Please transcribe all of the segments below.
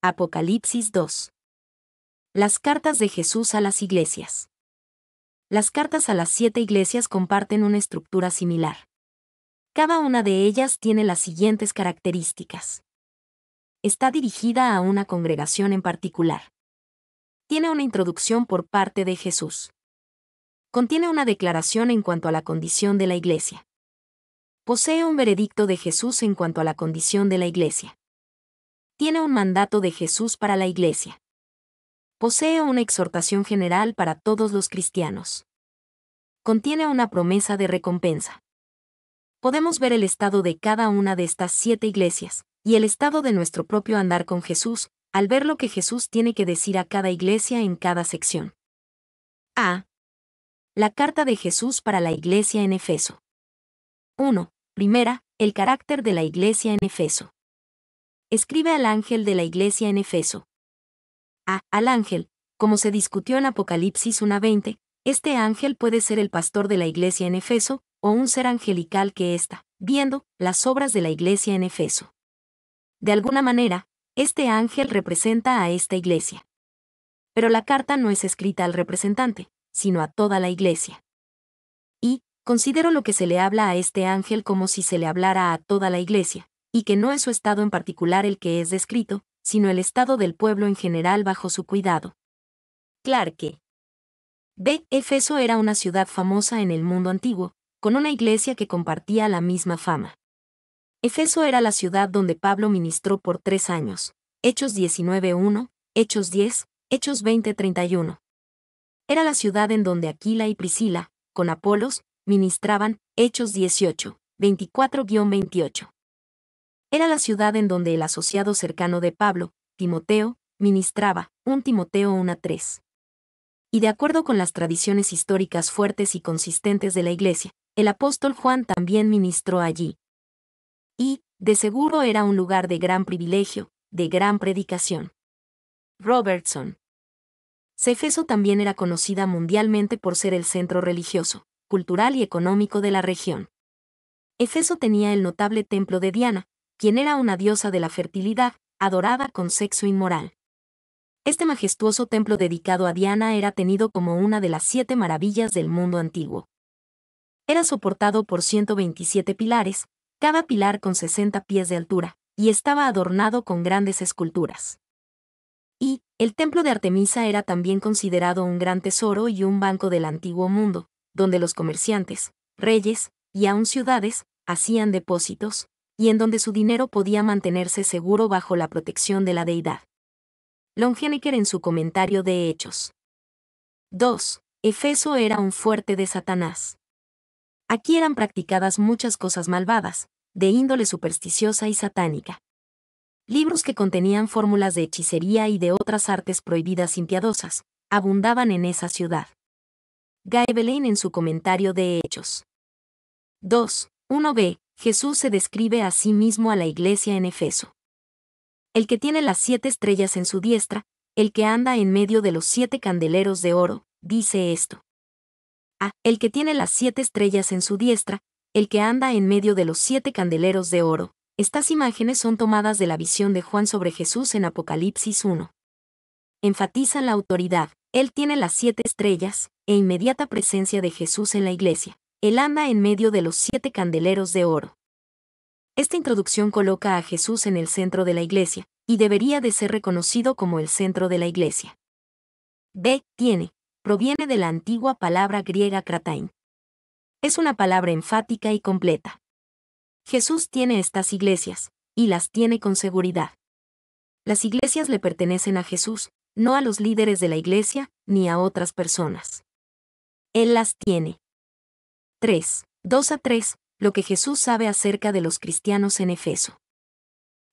Apocalipsis 2. Las cartas de Jesús a las iglesias. Las cartas a las 7 iglesias comparten una estructura similar. Cada una de ellas tiene las siguientes características. Está dirigida a una congregación en particular. Tiene una introducción por parte de Jesús. Contiene una declaración en cuanto a la condición de la iglesia. Posee un veredicto de Jesús en cuanto a la condición de la iglesia. Tiene un mandato de Jesús para la iglesia. Posee una exhortación general para todos los cristianos. Contiene una promesa de recompensa. Podemos ver el estado de cada una de estas 7 iglesias, y el estado de nuestro propio andar con Jesús, al ver lo que Jesús tiene que decir a cada iglesia en cada sección. A. La carta de Jesús para la iglesia en Efeso. 1. Primera, el carácter de la iglesia en Efeso. Escribe al ángel de la iglesia en Efeso. Al ángel, como se discutió en Apocalipsis 1:20, este ángel puede ser el pastor de la iglesia en Efeso, o un ser angelical que está viendo las obras de la iglesia en Efeso. De alguna manera, este ángel representa a esta iglesia. Pero la carta no es escrita al representante, sino a toda la iglesia. Y considero lo que se le habla a este ángel como si se le hablara a toda la iglesia, y que no es su estado en particular el que es descrito, sino el estado del pueblo en general bajo su cuidado. Clarke. B. Efeso era una ciudad famosa en el mundo antiguo, con una iglesia que compartía la misma fama. Efeso era la ciudad donde Pablo ministró por 3 años, Hechos 19:1, Hechos 10, Hechos 20:31. Era la ciudad en donde Aquila y Priscila, con Apolos, ministraban, Hechos 18, 24-28. Era la ciudad en donde el asociado cercano de Pablo, Timoteo, ministraba, 1 Timoteo 1:3. Y de acuerdo con las tradiciones históricas fuertes y consistentes de la Iglesia, el apóstol Juan también ministró allí. Y, de seguro era un lugar de gran privilegio, de gran predicación. Robertson. Éfeso también era conocida mundialmente por ser el centro religioso, cultural y económico de la región. Efeso tenía el notable templo de Diana, quien era una diosa de la fertilidad, adorada con sexo inmoral. Este majestuoso templo dedicado a Diana era tenido como una de las 7 maravillas del mundo antiguo. Era soportado por 127 pilares, cada pilar con 60 pies de altura, y estaba adornado con grandes esculturas. Y, el templo de Artemisa era también considerado un gran tesoro y un banco del antiguo mundo, donde los comerciantes, reyes, y aun ciudades, hacían depósitos, y en donde su dinero podía mantenerse seguro bajo la protección de la deidad. Longenecker en su comentario de Hechos. 2. Efeso era un fuerte de Satanás. Aquí eran practicadas muchas cosas malvadas, de índole supersticiosa y satánica. Libros que contenían fórmulas de hechicería y de otras artes prohibidas impiadosas, abundaban en esa ciudad. Gaebelein en su comentario de Hechos. 2. 1b. Jesús se describe a sí mismo a la iglesia en Efeso. El que tiene las 7 estrellas en su diestra, el que anda en medio de los 7 candeleros de oro, dice esto. El que tiene las 7 estrellas en su diestra, el que anda en medio de los 7 candeleros de oro. Estas imágenes son tomadas de la visión de Juan sobre Jesús en Apocalipsis 1. Enfatizan la autoridad. Él tiene las 7 estrellas, e inmediata presencia de Jesús en la iglesia. Él anda en medio de los 7 candeleros de oro. Esta introducción coloca a Jesús en el centro de la iglesia, y debería de ser reconocido como el centro de la iglesia. B. Proviene de la antigua palabra griega kratain. Es una palabra enfática y completa. Jesús tiene estas iglesias, y las tiene con seguridad. Las iglesias le pertenecen a Jesús, no a los líderes de la iglesia, ni a otras personas. Él las tiene. 3. 2-3. Lo que Jesús sabe acerca de los cristianos en Efeso.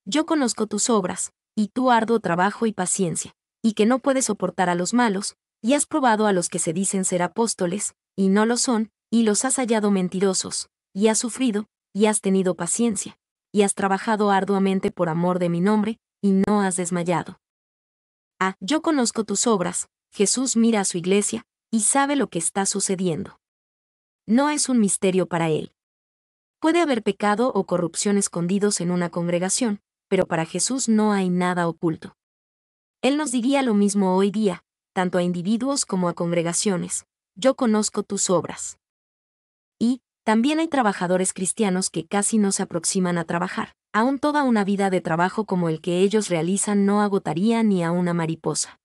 Yo conozco tus obras, y tu arduo trabajo y paciencia, y que no puedes soportar a los malos, y has probado a los que se dicen ser apóstoles, y no lo son, y los has hallado mentirosos, y has sufrido, y has tenido paciencia, y has trabajado arduamente por amor de mi nombre, y no has desmayado. Yo conozco tus obras. Jesús mira a su iglesia, y sabe lo que está sucediendo. No es un misterio para él. Puede haber pecado o corrupción escondidos en una congregación, pero para Jesús no hay nada oculto. Él nos diría lo mismo hoy día, tanto a individuos como a congregaciones: yo conozco tus obras. Y, también hay trabajadores cristianos que casi no se aproximan a trabajar. Aún toda una vida de trabajo como el que ellos realizan no agotaría ni a una mariposa.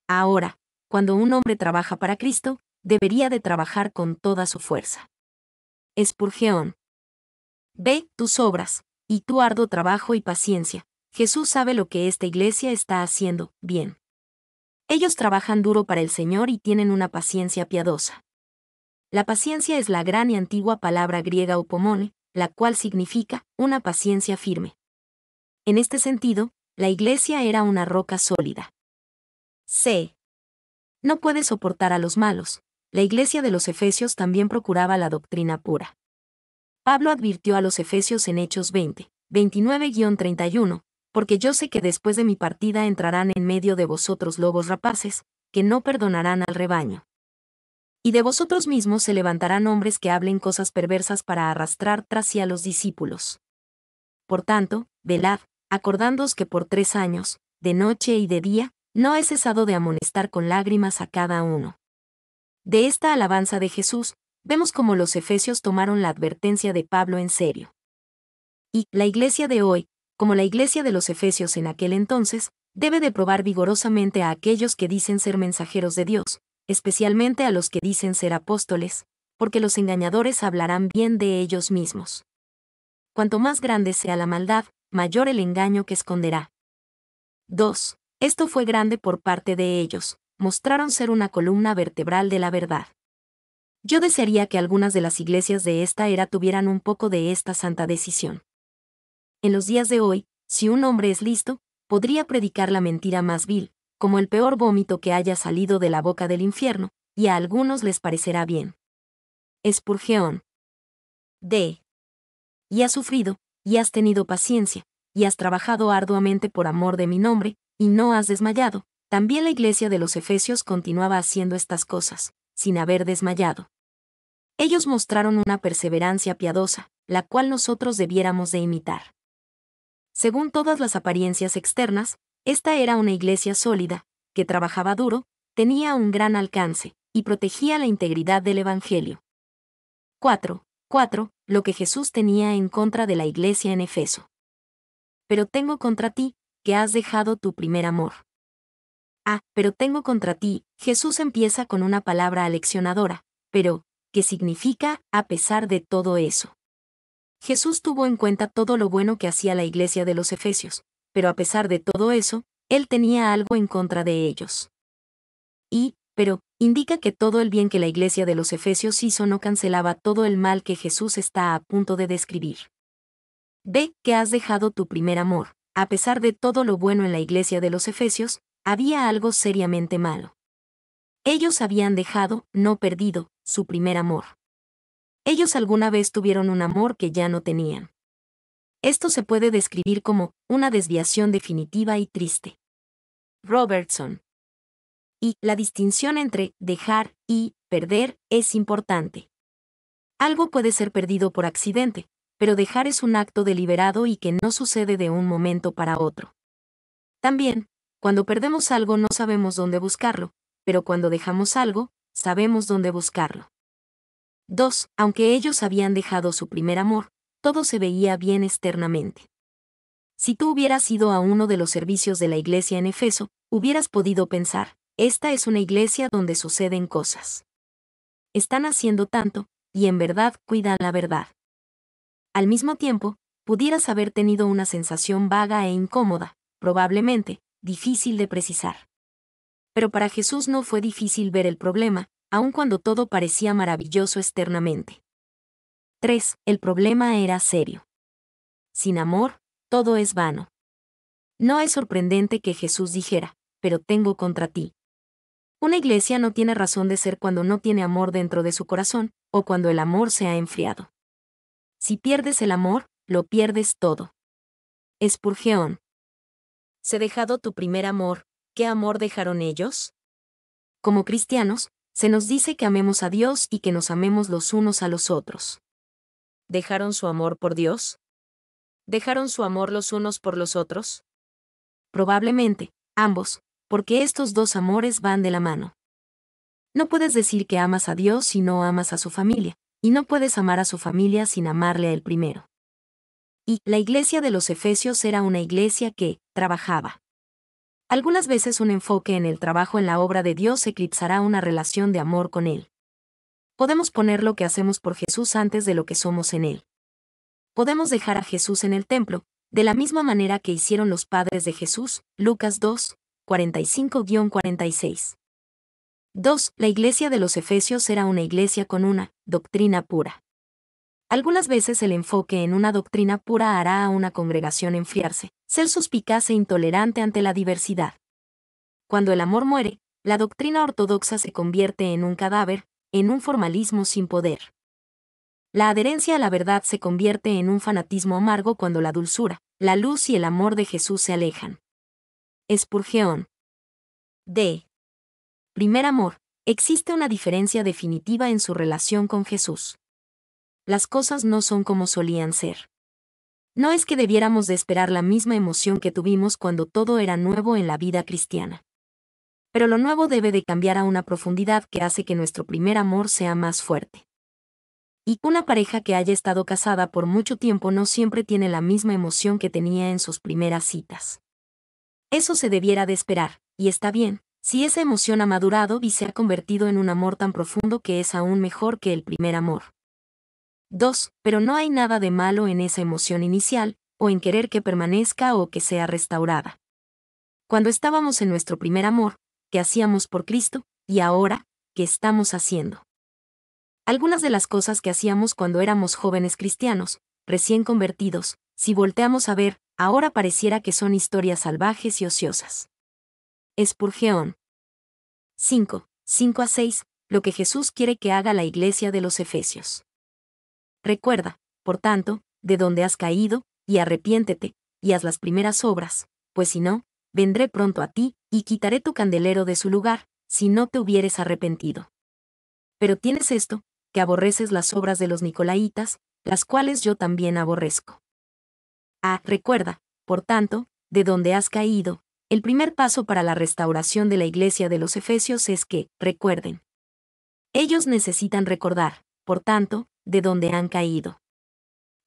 Ahora, cuando un hombre trabaja para Cristo, debería de trabajar con toda su fuerza. Spurgeon. Ve tus obras, y tu arduo trabajo y paciencia. Jesús sabe lo que esta iglesia está haciendo bien. Ellos trabajan duro para el Señor y tienen una paciencia piadosa. La paciencia es la gran y antigua palabra griega upomone, la cual significa una paciencia firme. En este sentido, la iglesia era una roca sólida. C. No puede soportar a los malos. La iglesia de los Efesios también procuraba la doctrina pura. Pablo advirtió a los Efesios en Hechos 20, 29-31, porque yo sé que después de mi partida entrarán en medio de vosotros lobos rapaces, que no perdonarán al rebaño. Y de vosotros mismos se levantarán hombres que hablen cosas perversas para arrastrar tras sí a los discípulos. Por tanto, velad, acordándoos que por 3 años, de noche y de día, no he cesado de amonestar con lágrimas a cada uno. De esta alabanza de Jesús, vemos cómo los efesios tomaron la advertencia de Pablo en serio. Y la iglesia de hoy, como la iglesia de los efesios en aquel entonces, debe de probar vigorosamente a aquellos que dicen ser mensajeros de Dios, especialmente a los que dicen ser apóstoles, porque los engañadores hablarán bien de ellos mismos. Cuanto más grande sea la maldad, mayor el engaño que esconderá. 2. Esto fue grande por parte de ellos, mostraron ser una columna vertebral de la verdad. Yo desearía que algunas de las iglesias de esta era tuvieran un poco de esta santa decisión. En los días de hoy, si un hombre es listo, podría predicar la mentira más vil, como el peor vómito que haya salido de la boca del infierno, y a algunos les parecerá bien. Spurgeon. D. Y has sufrido, y has tenido paciencia, y has trabajado arduamente por amor de mi nombre, y no has desmayado. También la iglesia de los Efesios continuaba haciendo estas cosas, sin haber desmayado. Ellos mostraron una perseverancia piadosa, la cual nosotros debiéramos de imitar. Según todas las apariencias externas, esta era una iglesia sólida, que trabajaba duro, tenía un gran alcance, y protegía la integridad del Evangelio. 4. Lo que Jesús tenía en contra de la iglesia en Efeso. Pero tengo contra ti, que has dejado tu primer amor. Pero tengo contra ti, Jesús empieza con una palabra aleccionadora, pero, ¿qué significa, a pesar de todo eso? Jesús tuvo en cuenta todo lo bueno que hacía la iglesia de los Efesios, pero a pesar de todo eso, él tenía algo en contra de ellos. Pero, indica que todo el bien que la iglesia de los Efesios hizo no cancelaba todo el mal que Jesús está a punto de describir. Ve que has dejado tu primer amor. A pesar de todo lo bueno en la iglesia de los Efesios, había algo seriamente malo. Ellos habían dejado, no perdido, su primer amor. Ellos alguna vez tuvieron un amor que ya no tenían. Esto se puede describir como una desviación definitiva y triste. Robertson. Y la distinción entre dejar y perder es importante. Algo puede ser perdido por accidente, pero dejar es un acto deliberado y que no sucede de un momento para otro. También, cuando perdemos algo no sabemos dónde buscarlo, pero cuando dejamos algo, sabemos dónde buscarlo. 2. Aunque ellos habían dejado su primer amor, todo se veía bien externamente. Si tú hubieras ido a uno de los servicios de la iglesia en Efeso, hubieras podido pensar: esta es una iglesia donde suceden cosas. Están haciendo tanto, y en verdad cuidan la verdad. Al mismo tiempo, pudieras haber tenido una sensación vaga e incómoda, probablemente, difícil de precisar. Pero para Jesús no fue difícil ver el problema, aun cuando todo parecía maravilloso externamente. 3. El problema era serio. Sin amor, todo es vano. No es sorprendente que Jesús dijera: pero tengo contra ti. Una iglesia no tiene razón de ser cuando no tiene amor dentro de su corazón, o cuando el amor se ha enfriado. Si pierdes el amor, lo pierdes todo. Spurgeon. ¿Se dejado tu primer amor? ¿Qué amor dejaron ellos? Como cristianos, se nos dice que amemos a Dios y que nos amemos los unos a los otros. ¿Dejaron su amor por Dios? ¿Dejaron su amor los unos por los otros? Probablemente, Ambos, porque estos dos amores van de la mano. No puedes decir que amas a Dios si no amas a su familia, y no puedes amar a su familia sin amarle a él primero. Y la iglesia de los Efesios era una iglesia que trabajaba. Algunas veces un enfoque en el trabajo en la obra de Dios eclipsará una relación de amor con Él. Podemos poner lo que hacemos por Jesús antes de lo que somos en Él. Podemos dejar a Jesús en el templo, de la misma manera que hicieron los padres de Jesús, Lucas 2, 45-46. 2. La iglesia de los Efesios era una iglesia con una doctrina pura. Algunas veces el enfoque en una doctrina pura hará a una congregación enfriarse, ser suspicaz e intolerante ante la diversidad. Cuando el amor muere, la doctrina ortodoxa se convierte en un cadáver, en un formalismo sin poder. La adherencia a la verdad se convierte en un fanatismo amargo cuando la dulzura, la luz y el amor de Jesús se alejan. Spurgeon. D. Primer amor. Existe una diferencia definitiva en su relación con Jesús. Las cosas no son como solían ser. No es que debiéramos de esperar la misma emoción que tuvimos cuando todo era nuevo en la vida cristiana. Pero lo nuevo debe de cambiar a una profundidad que hace que nuestro primer amor sea más fuerte. Y una pareja que haya estado casada por mucho tiempo no siempre tiene la misma emoción que tenía en sus primeras citas. Eso se debiera de esperar, y está bien, si esa emoción ha madurado y se ha convertido en un amor tan profundo que es aún mejor que el primer amor. 2. Pero no hay nada de malo en esa emoción inicial, o en querer que permanezca o que sea restaurada. Cuando estábamos en nuestro primer amor, ¿qué hacíamos por Cristo? Y ahora, ¿qué estamos haciendo? Algunas de las cosas que hacíamos cuando éramos jóvenes cristianos, recién convertidos, si volteamos a ver, ahora pareciera que son historias salvajes y ociosas. Spurgeon. 5. 5-6. Lo que Jesús quiere que haga la iglesia de los Efesios. Recuerda, por tanto, de dónde has caído, y arrepiéntete, y haz las primeras obras, pues si no, vendré pronto a ti, y quitaré tu candelero de su lugar, si no te hubieres arrepentido. Pero tienes esto, que aborreces las obras de los nicolaítas, las cuales yo también aborrezco. Recuerda, por tanto, de dónde has caído. El primer paso para la restauración de la iglesia de los Efesios es que, recuerden. Ellos necesitan recordar, por tanto, de dónde han caído.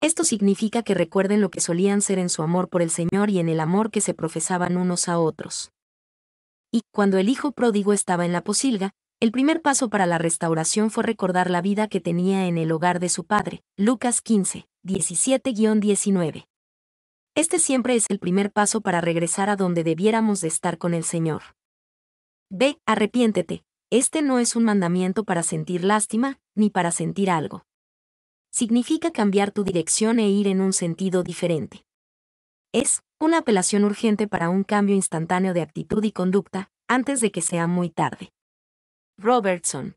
Esto significa que recuerden lo que solían ser en su amor por el Señor y en el amor que se profesaban unos a otros. Y, cuando el hijo pródigo estaba en la posilga, el primer paso para la restauración fue recordar la vida que tenía en el hogar de su padre, Lucas 15, 17-19. Este siempre es el primer paso para regresar a donde debiéramos de estar con el Señor. B. Arrepiéntete. Este no es un mandamiento para sentir lástima, ni para sentir algo. Significa cambiar tu dirección e ir en un sentido diferente. Es una apelación urgente para un cambio instantáneo de actitud y conducta, antes de que sea muy tarde. Robertson.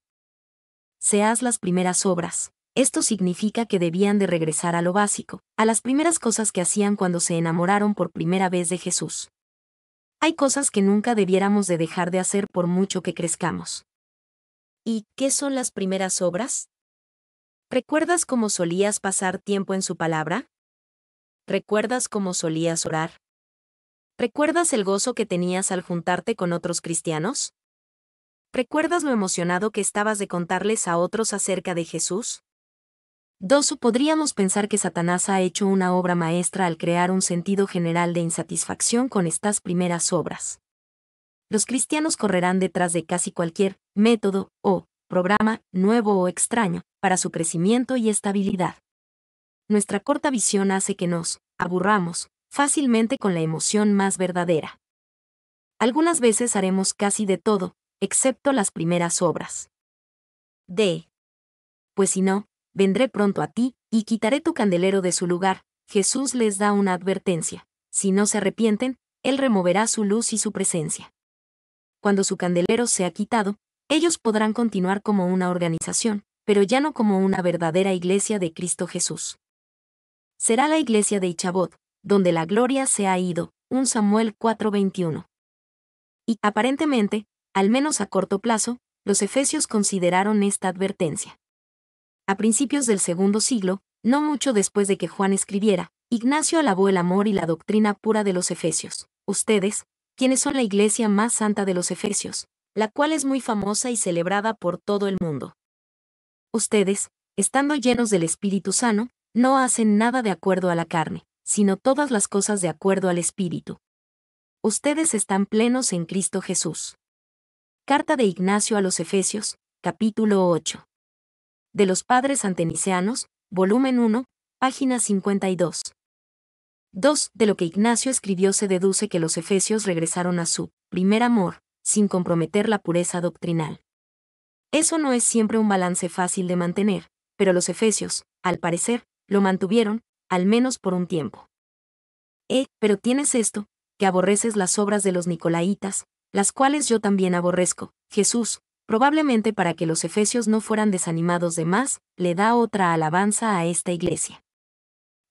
Seas las primeras obras. Esto significa que debían de regresar a lo básico, a las primeras cosas que hacían cuando se enamoraron por primera vez de Jesús. Hay cosas que nunca debiéramos de dejar de hacer por mucho que crezcamos. ¿Y qué son las primeras obras? ¿Recuerdas cómo solías pasar tiempo en su palabra? ¿Recuerdas cómo solías orar? ¿Recuerdas el gozo que tenías al juntarte con otros cristianos? ¿Recuerdas lo emocionado que estabas de contarles a otros acerca de Jesús? 2. Podríamos pensar que Satanás ha hecho una obra maestra al crear un sentido general de insatisfacción con estas primeras obras. Los cristianos correrán detrás de casi cualquier método o programa, nuevo o extraño, para su crecimiento y estabilidad. Nuestra corta visión hace que nos aburramos fácilmente con la emoción más verdadera. Algunas veces haremos casi de todo, excepto las primeras obras. D. Pues si no, vendré pronto a ti, y quitaré tu candelero de su lugar. Jesús les da una advertencia. Si no se arrepienten, Él removerá su luz y su presencia. Cuando su candelero sea quitado, ellos podrán continuar como una organización, pero ya no como una verdadera iglesia de Cristo Jesús. Será la iglesia de Ichabod, donde la gloria se ha ido. 1 Samuel 4:21. Y, aparentemente, al menos a corto plazo, los efesios consideraron esta advertencia. A principios del segundo siglo, no mucho después de que Juan escribiera, Ignacio alabó el amor y la doctrina pura de los efesios. Ustedes, quienes son la iglesia más santa de los Efesios, la cual es muy famosa y celebrada por todo el mundo. Ustedes, estando llenos del Espíritu Sano, no hacen nada de acuerdo a la carne, sino todas las cosas de acuerdo al Espíritu. Ustedes están plenos en Cristo Jesús. Carta de Ignacio a los Efesios, capítulo 8. De los Padres Anteniceanos, volumen 1, página 52. 2. De lo que Ignacio escribió se deduce que los efesios regresaron a su primer amor, sin comprometer la pureza doctrinal. Eso no es siempre un balance fácil de mantener, pero los efesios, al parecer, lo mantuvieron, al menos por un tiempo. Pero tienes esto, que aborreces las obras de los nicolaitas, las cuales yo también aborrezco. Jesús, probablemente para que los efesios no fueran desanimados de más, le da otra alabanza a esta iglesia.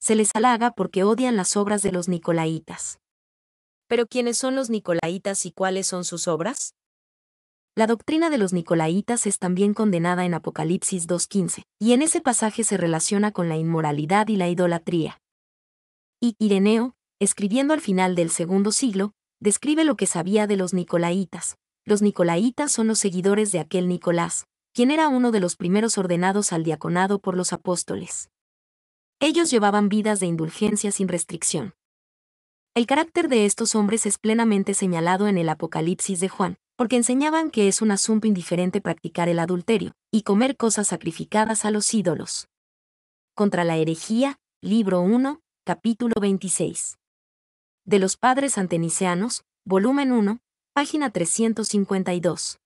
Se les halaga porque odian las obras de los nicolaitas. ¿Pero quiénes son los nicolaitas y cuáles son sus obras? La doctrina de los nicolaitas es también condenada en Apocalipsis 2:15, y en ese pasaje se relaciona con la inmoralidad y la idolatría. Y Ireneo, escribiendo al final del segundo siglo, describe lo que sabía de los nicolaitas. Los nicolaitas son los seguidores de aquel Nicolás, quien era uno de los primeros ordenados al diaconado por los apóstoles. Ellos llevaban vidas de indulgencia sin restricción. El carácter de estos hombres es plenamente señalado en el Apocalipsis de Juan, porque enseñaban que es un asunto indiferente practicar el adulterio y comer cosas sacrificadas a los ídolos. Contra la herejía, libro 1, capítulo 26. De los Padres Anteniceanos, volumen 1, página 352.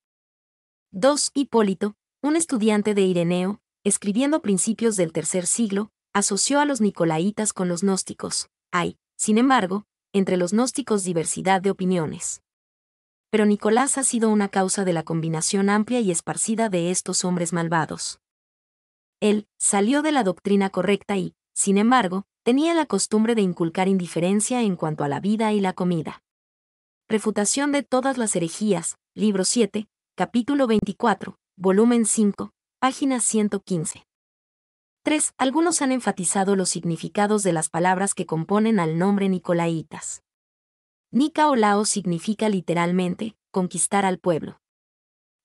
2. Hipólito, un estudiante de Ireneo, escribiendo a principios del tercer siglo, asoció a los nicolaitas con los gnósticos. Hay, sin embargo, entre los gnósticos diversidad de opiniones. Pero Nicolás ha sido una causa de la combinación amplia y esparcida de estos hombres malvados. Él salió de la doctrina correcta y, sin embargo, tenía la costumbre de inculcar indiferencia en cuanto a la vida y la comida. Refutación de todas las herejías, libro 7, capítulo 24, volumen 5, página 115. 3. Algunos han enfatizado los significados de las palabras que componen al nombre nicolaitas. Nica o Laos significa literalmente, conquistar al pueblo.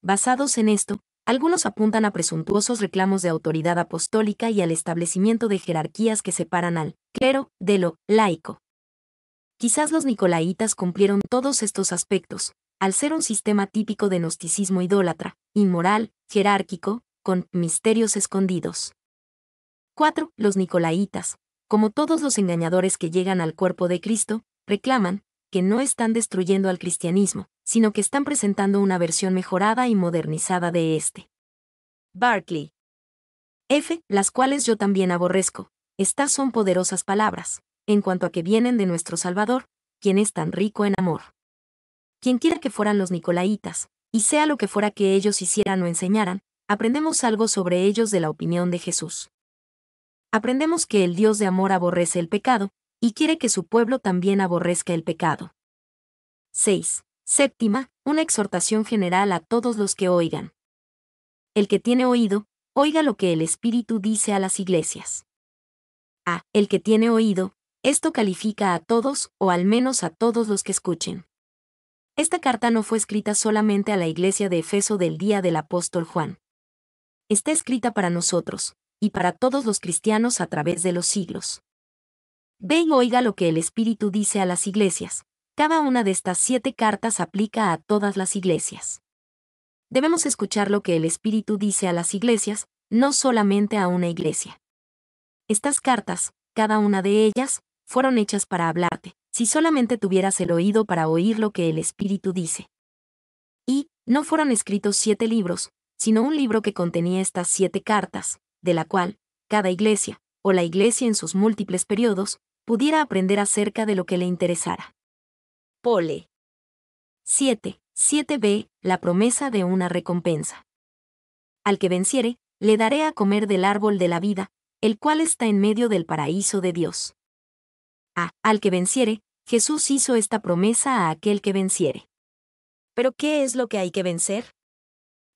Basados en esto, algunos apuntan a presuntuosos reclamos de autoridad apostólica y al establecimiento de jerarquías que separan al clero de lo laico. Quizás los nicolaitas cumplieron todos estos aspectos, al ser un sistema típico de gnosticismo idólatra, inmoral, jerárquico, con misterios escondidos. 4. Los nicolaitas, como todos los engañadores que llegan al cuerpo de Cristo, reclaman que no están destruyendo al cristianismo, sino que están presentando una versión mejorada y modernizada de este. Barclay. Las cuales yo también aborrezco. Estas son poderosas palabras, en cuanto a que vienen de nuestro Salvador, quien es tan rico en amor. Quienquiera que fueran los nicolaitas, y sea lo que fuera que ellos hicieran o enseñaran, aprendemos algo sobre ellos de la opinión de Jesús. Aprendemos que el Dios de amor aborrece el pecado, y quiere que su pueblo también aborrezca el pecado. 6. Séptima, una exhortación general a todos los que oigan. El que tiene oído, oiga lo que el Espíritu dice a las iglesias. El que tiene oído, esto califica a todos, o al menos a todos los que escuchen. Esta carta no fue escrita solamente a la iglesia de Efeso del día del apóstol Juan. Está escrita para nosotros, y para todos los cristianos a través de los siglos. Ve y oiga lo que el Espíritu dice a las iglesias. Cada una de estas 7 cartas aplica a todas las iglesias. Debemos escuchar lo que el Espíritu dice a las iglesias, no solamente a una iglesia. Estas cartas, cada una de ellas, fueron hechas para hablarte, si solamente tuvieras el oído para oír lo que el Espíritu dice. Y no fueron escritos 7 libros, sino un libro que contenía estas 7 cartas, de la cual, cada iglesia, o la iglesia en sus múltiples periodos, pudiera aprender acerca de lo que le interesara. Pole. 7. 7b. La promesa de una recompensa. Al que venciere, le daré a comer del árbol de la vida, el cual está en medio del paraíso de Dios. Al que venciere, Jesús hizo esta promesa a aquel que venciere. ¿Pero qué es lo que hay que vencer?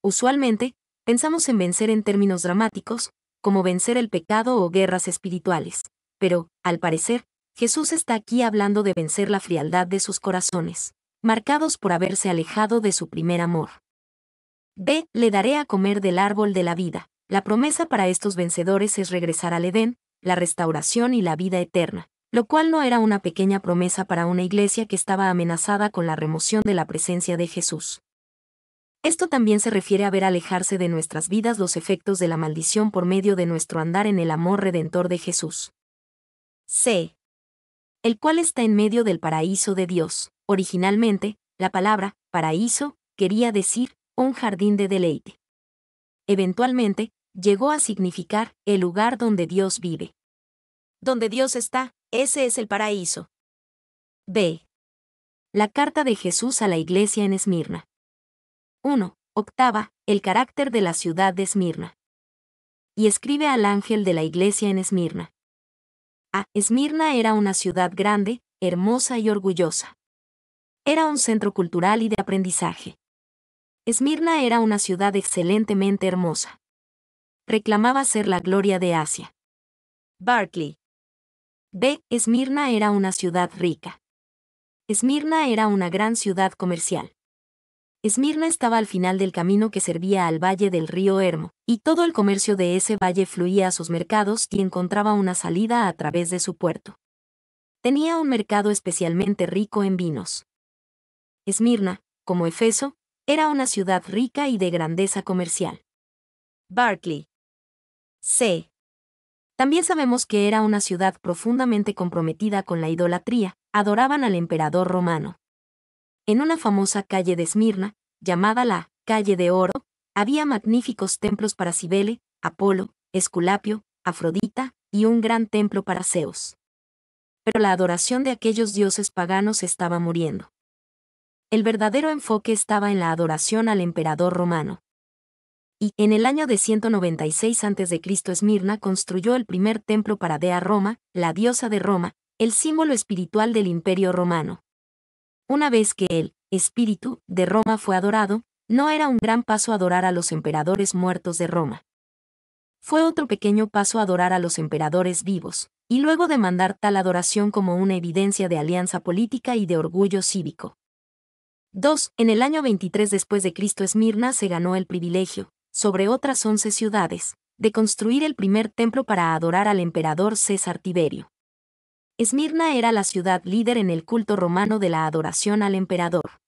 Usualmente, pensamos en vencer en términos dramáticos, como vencer el pecado o guerras espirituales, pero, al parecer, Jesús está aquí hablando de vencer la frialdad de sus corazones. marcados por haberse alejado de su primer amor. B. Le daré a comer del árbol de la vida. La promesa para estos vencedores es regresar al Edén, la restauración y la vida eterna, lo cual no era una pequeña promesa para una iglesia que estaba amenazada con la remoción de la presencia de Jesús. Esto también se refiere a ver alejarse de nuestras vidas los efectos de la maldición por medio de nuestro andar en el amor redentor de Jesús. C. El cual está en medio del paraíso de Dios. Originalmente, la palabra paraíso quería decir un jardín de deleite. Eventualmente, llegó a significar el lugar donde Dios vive. Donde Dios está, ese es el paraíso. B. La carta de Jesús a la iglesia en Esmirna. 1. Octava, el carácter de la ciudad de Esmirna. Y escribe al ángel de la iglesia en Esmirna. A. Esmirna era una ciudad grande, hermosa y orgullosa. Era un centro cultural y de aprendizaje. Esmirna era una ciudad excelentemente hermosa. Reclamaba ser la gloria de Asia. Barclay. B. Esmirna era una ciudad rica. Esmirna era una gran ciudad comercial. Esmirna estaba al final del camino que servía al valle del río Hermo, y todo el comercio de ese valle fluía a sus mercados y encontraba una salida a través de su puerto. Tenía un mercado especialmente rico en vinos. Esmirna, como Efeso, era una ciudad rica y de grandeza comercial. Barclay. C. También sabemos que era una ciudad profundamente comprometida con la idolatría, adoraban al emperador romano. En una famosa calle de Esmirna, llamada la Calle de Oro, había magníficos templos para Cibele, Apolo, Esculapio, Afrodita y un gran templo para Zeus. Pero la adoración de aquellos dioses paganos estaba muriendo. El verdadero enfoque estaba en la adoración al emperador romano. Y, en el año de 196 a.C., Esmirna construyó el primer templo para Dea Roma, la diosa de Roma, el símbolo espiritual del imperio romano. Una vez que el espíritu de Roma fue adorado, no era un gran paso adorar a los emperadores muertos de Roma. Fue otro pequeño paso adorar a los emperadores vivos, y luego demandar tal adoración como una evidencia de alianza política y de orgullo cívico. 2. En el año 23 después de Cristo, Esmirna se ganó el privilegio, sobre otras 11 ciudades, de construir el primer templo para adorar al emperador César Tiberio. Esmirna era la ciudad líder en el culto romano de la adoración al emperador.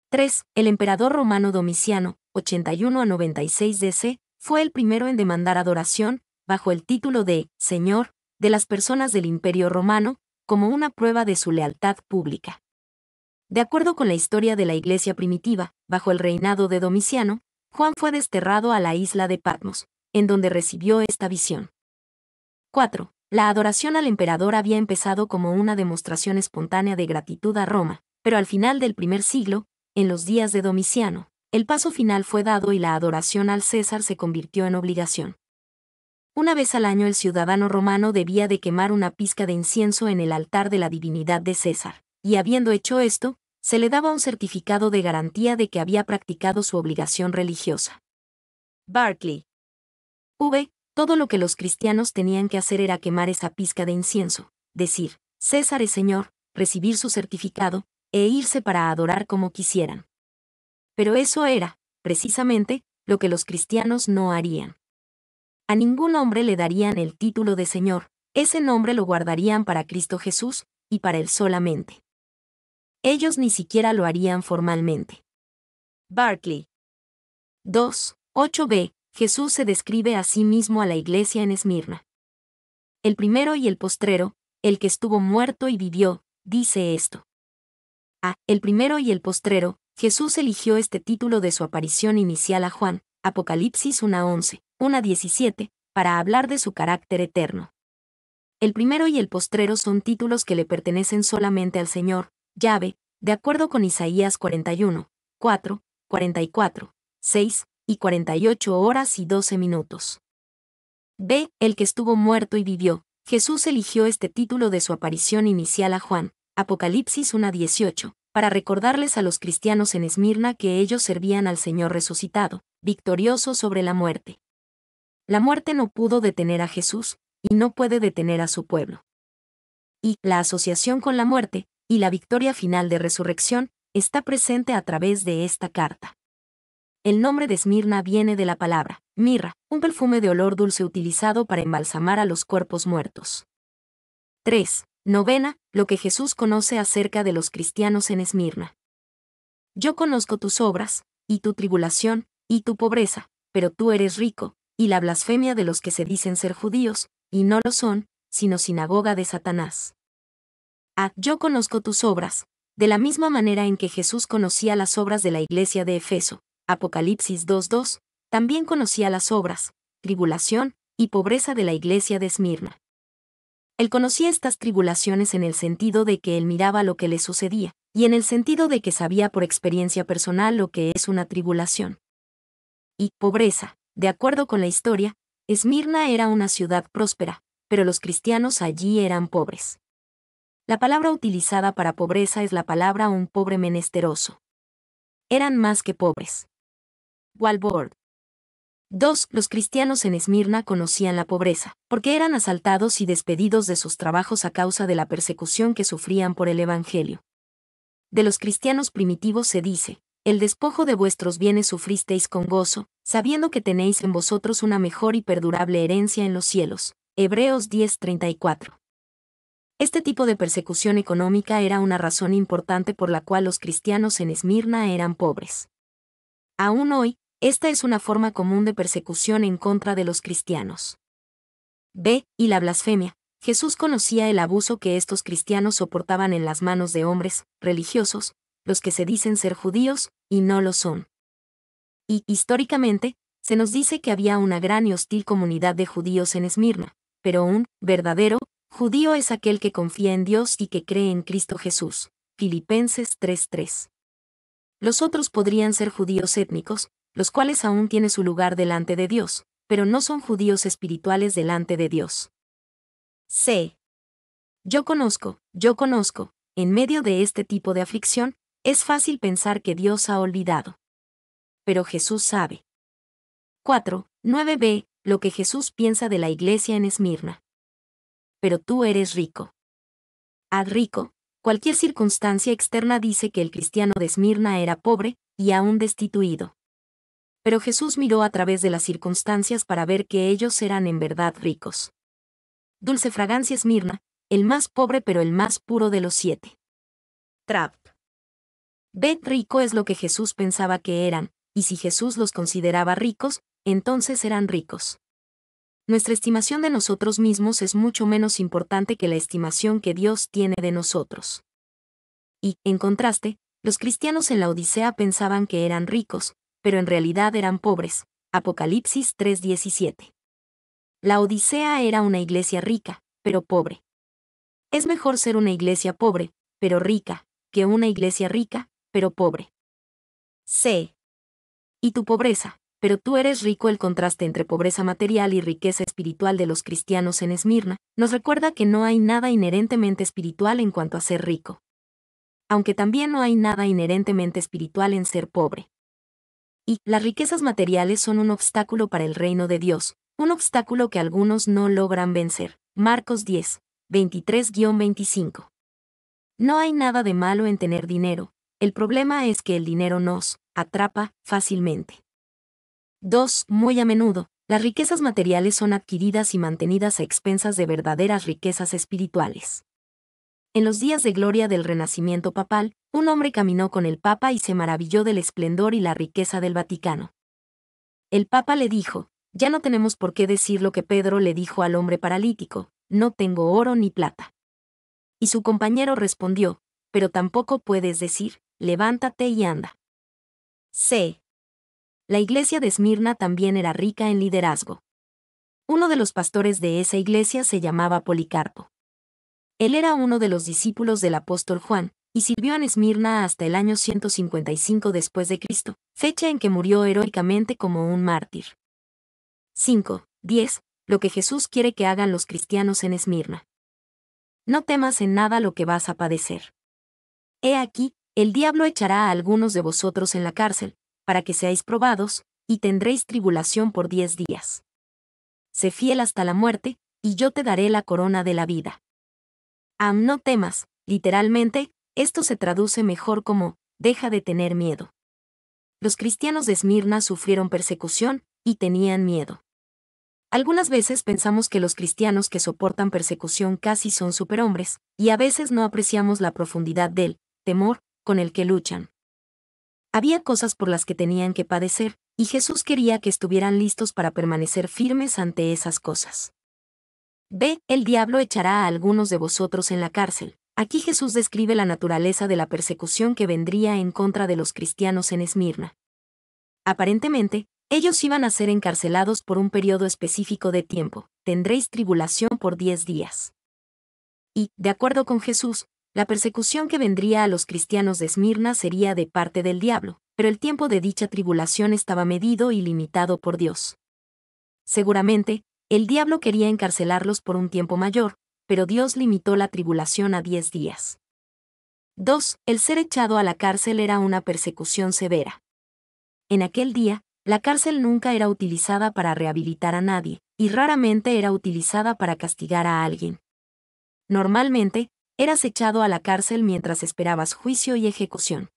3. El emperador romano Domiciano, 81 a 96 DC, fue el primero en demandar adoración, bajo el título de Señor, de las personas del Imperio Romano, como una prueba de su lealtad pública. De acuerdo con la historia de la Iglesia primitiva, bajo el reinado de Domiciano, Juan fue desterrado a la isla de Patmos, en donde recibió esta visión. 4. La adoración al emperador había empezado como una demostración espontánea de gratitud a Roma, pero al final del primer siglo, en los días de Domiciano, el paso final fue dado y la adoración al César se convirtió en obligación. Una vez al año el ciudadano romano debía de quemar una pizca de incienso en el altar de la divinidad de César, y habiendo hecho esto, se le daba un certificado de garantía de que había practicado su obligación religiosa. Barclay. V. Todo lo que los cristianos tenían que hacer era quemar esa pizca de incienso, decir, César es Señor, recibir su certificado, e irse para adorar como quisieran. Pero eso era, precisamente, lo que los cristianos no harían. A ningún hombre le darían el título de Señor, ese nombre lo guardarían para Cristo Jesús, y para Él solamente. Ellos ni siquiera lo harían formalmente. Barclay. 2. 8b. Jesús se describe a sí mismo a la iglesia en Esmirna. El primero y el postrero, el que estuvo muerto y vivió, dice esto. A. El primero y el postrero, Jesús eligió este título de su aparición inicial a Juan, Apocalipsis 1:11, 1:17, para hablar de su carácter eterno. El primero y el postrero son títulos que le pertenecen solamente al Señor, Yahvé, de acuerdo con Isaías 41, 4, 44, 6 y 48 horas y 12 minutos. B. El que estuvo muerto y vivió. Jesús eligió este título de su aparición inicial a Juan, Apocalipsis 1:18, para recordarles a los cristianos en Esmirna que ellos servían al Señor resucitado, victorioso sobre la muerte. La muerte no pudo detener a Jesús, y no puede detener a su pueblo. Y la asociación con la muerte, y la victoria final de resurrección, está presente a través de esta carta. El nombre de Esmirna viene de la palabra mirra, un perfume de olor dulce utilizado para embalsamar a los cuerpos muertos. 3. Novena, lo que Jesús conoce acerca de los cristianos en Esmirna. Yo conozco tus obras, y tu tribulación, y tu pobreza, pero tú eres rico, y la blasfemia de los que se dicen ser judíos, y no lo son, sino sinagoga de Satanás. Yo conozco tus obras, de la misma manera en que Jesús conocía las obras de la iglesia de Efeso, Apocalipsis 2:2, también conocía las obras, tribulación y pobreza de la iglesia de Esmirna. Él conocía estas tribulaciones en el sentido de que él miraba lo que le sucedía, y en el sentido de que sabía por experiencia personal lo que es una tribulación. Y pobreza, de acuerdo con la historia, Esmirna era una ciudad próspera, pero los cristianos allí eran pobres. La palabra utilizada para pobreza es la palabra un pobre menesteroso. Eran más que pobres. Walbord. 2. Los cristianos en Esmirna conocían la pobreza, porque eran asaltados y despedidos de sus trabajos a causa de la persecución que sufrían por el Evangelio. De los cristianos primitivos se dice, el despojo de vuestros bienes sufristeis con gozo, sabiendo que tenéis en vosotros una mejor y perdurable herencia en los cielos. Hebreos 10:34. Este tipo de persecución económica era una razón importante por la cual los cristianos en Esmirna eran pobres. Aún hoy, esta es una forma común de persecución en contra de los cristianos. B. Y la blasfemia. Jesús conocía el abuso que estos cristianos soportaban en las manos de hombres religiosos, los que se dicen ser judíos, y no lo son. Y, históricamente, se nos dice que había una gran y hostil comunidad de judíos en Esmirna, pero un verdadero judío es aquel que confía en Dios y que cree en Cristo Jesús. Filipenses 3:3. Los otros podrían ser judíos étnicos, los cuales aún tienen su lugar delante de Dios, pero no son judíos espirituales delante de Dios. C. Yo conozco, en medio de este tipo de aflicción, es fácil pensar que Dios ha olvidado. Pero Jesús sabe. 4. 9b. Lo que Jesús piensa de la iglesia en Esmirna. Pero tú eres rico. Rico, cualquier circunstancia externa dice que el cristiano de Esmirna era pobre y aún destituido. Pero Jesús miró a través de las circunstancias para ver que ellos eran en verdad ricos. Dulce fragancia Esmirna, el más pobre pero el más puro de los 7. Trapp. B. Rico es lo que Jesús pensaba que eran, y si Jesús los consideraba ricos, entonces eran ricos. Nuestra estimación de nosotros mismos es mucho menos importante que la estimación que Dios tiene de nosotros. Y, en contraste, los cristianos en la Odisea pensaban que eran ricos, pero en realidad eran pobres. Apocalipsis 3:17. La Odisea era una iglesia rica, pero pobre. Es mejor ser una iglesia pobre, pero rica, que una iglesia rica, pero pobre. C. Y tu pobreza, pero tú eres rico. El contraste entre pobreza material y riqueza espiritual de los cristianos en Esmirna nos recuerda que no hay nada inherentemente espiritual en cuanto a ser rico. Aunque también no hay nada inherentemente espiritual en ser pobre. Y las riquezas materiales son un obstáculo para el reino de Dios, un obstáculo que algunos no logran vencer. Marcos 10, 23-25. No hay nada de malo en tener dinero, el problema es que el dinero nos atrapa fácilmente. 2. Muy a menudo, las riquezas materiales son adquiridas y mantenidas a expensas de verdaderas riquezas espirituales. En los días de gloria del Renacimiento papal, un hombre caminó con el Papa y se maravilló del esplendor y la riqueza del Vaticano. El Papa le dijo, ya no tenemos por qué decir lo que Pedro le dijo al hombre paralítico, no tengo oro ni plata. Y su compañero respondió, pero tampoco puedes decir, levántate y anda. C. La iglesia de Esmirna también era rica en liderazgo. Uno de los pastores de esa iglesia se llamaba Policarpo. Él era uno de los discípulos del apóstol Juan, y sirvió en Esmirna hasta el año 155 después de Cristo, fecha en que murió heroicamente como un mártir. 5. 10. Lo que Jesús quiere que hagan los cristianos en Esmirna. No temas en nada lo que vas a padecer. He aquí, el diablo echará a algunos de vosotros en la cárcel, para que seáis probados, y tendréis tribulación por 10 días. Sé fiel hasta la muerte, y yo te daré la corona de la vida. No temas, literalmente, esto se traduce mejor como, deja de tener miedo. Los cristianos de Esmirna sufrieron persecución, y tenían miedo. Algunas veces pensamos que los cristianos que soportan persecución casi son superhombres, y a veces no apreciamos la profundidad del temor con el que luchan. Había cosas por las que tenían que padecer, y Jesús quería que estuvieran listos para permanecer firmes ante esas cosas. B. El diablo echará a algunos de vosotros en la cárcel. Aquí Jesús describe la naturaleza de la persecución que vendría en contra de los cristianos en Esmirna. Aparentemente, ellos iban a ser encarcelados por un periodo específico de tiempo. Tendréis tribulación por 10 días. Y, de acuerdo con Jesús, la persecución que vendría a los cristianos de Esmirna sería de parte del diablo, pero el tiempo de dicha tribulación estaba medido y limitado por Dios. Seguramente, el diablo quería encarcelarlos por un tiempo mayor, pero Dios limitó la tribulación a 10 días. 2. El ser echado a la cárcel era una persecución severa. En aquel día, la cárcel nunca era utilizada para rehabilitar a nadie, y raramente era utilizada para castigar a alguien. Normalmente, eras echado a la cárcel mientras esperabas juicio y ejecución.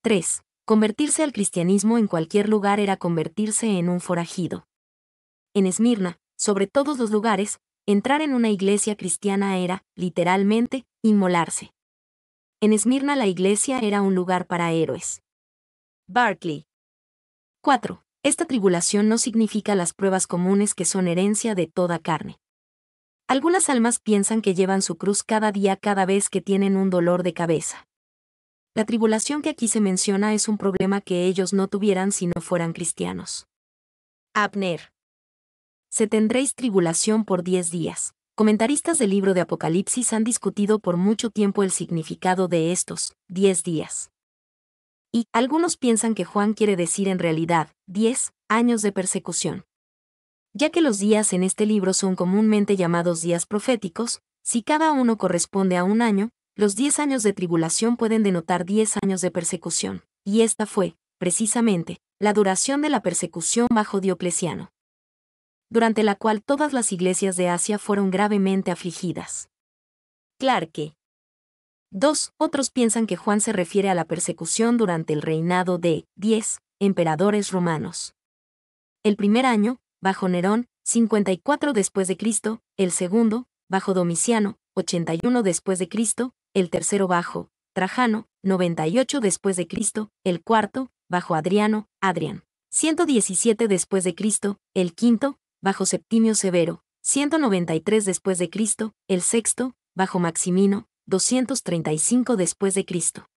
3. Convertirse al cristianismo en cualquier lugar era convertirse en un forajido. En Esmirna, sobre todos los lugares, entrar en una iglesia cristiana era, literalmente, inmolarse. En Esmirna la iglesia era un lugar para héroes. Barclay. 4. Esta tribulación no significa las pruebas comunes que son herencia de toda carne. Algunas almas piensan que llevan su cruz cada día cada vez que tienen un dolor de cabeza. La tribulación que aquí se menciona es un problema que ellos no tuvieran si no fueran cristianos. Abner. Se tendréis tribulación por 10 días. Comentaristas del libro de Apocalipsis han discutido por mucho tiempo el significado de estos 10 días. Y algunos piensan que Juan quiere decir en realidad 10 años de persecución. Ya que los días en este libro son comúnmente llamados días proféticos, si cada uno corresponde a un año, los 10 años de tribulación pueden denotar 10 años de persecución, y esta fue, precisamente, la duración de la persecución bajo Diocleciano, durante la cual todas las iglesias de Asia fueron gravemente afligidas. Clarke. 2. Otros piensan que Juan se refiere a la persecución durante el reinado de 10 emperadores romanos. El primer año, bajo Nerón, 54 después de Cristo, el segundo, bajo Domiciano, 81 después de Cristo, el tercero bajo Trajano, 98 después de Cristo, el cuarto, bajo Adriano, Adrián, 117 después de Cristo, el quinto, bajo Septimio Severo, 193 después de Cristo, el sexto, bajo Maximino, 235 después de Cristo.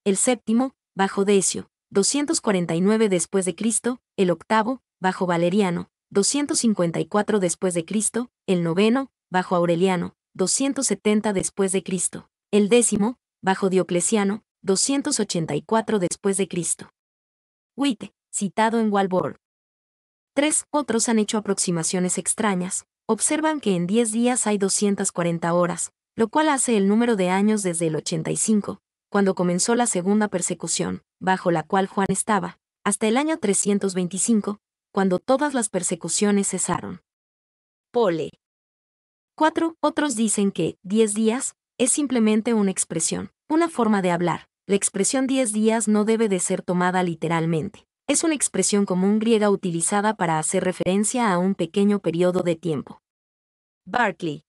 El séptimo, bajo Decio, 249 después de Cristo, el octavo, bajo Valeriano, 254 después de Cristo, el noveno, bajo Aureliano, 270 después de Cristo, el décimo, bajo Diocleciano, 284 después de Cristo. Witte, citado en Walborg. 3. Otros han hecho aproximaciones extrañas. Observan que en 10 días hay 240 horas, lo cual hace el número de años desde el 85, cuando comenzó la segunda persecución, bajo la cual Juan estaba, hasta el año 325, cuando todas las persecuciones cesaron. Pole. 4. Otros dicen que 10 días es simplemente una expresión, una forma de hablar. La expresión 10 días no debe de ser tomada literalmente. Es una expresión común griega utilizada para hacer referencia a un pequeño periodo de tiempo. Barclay.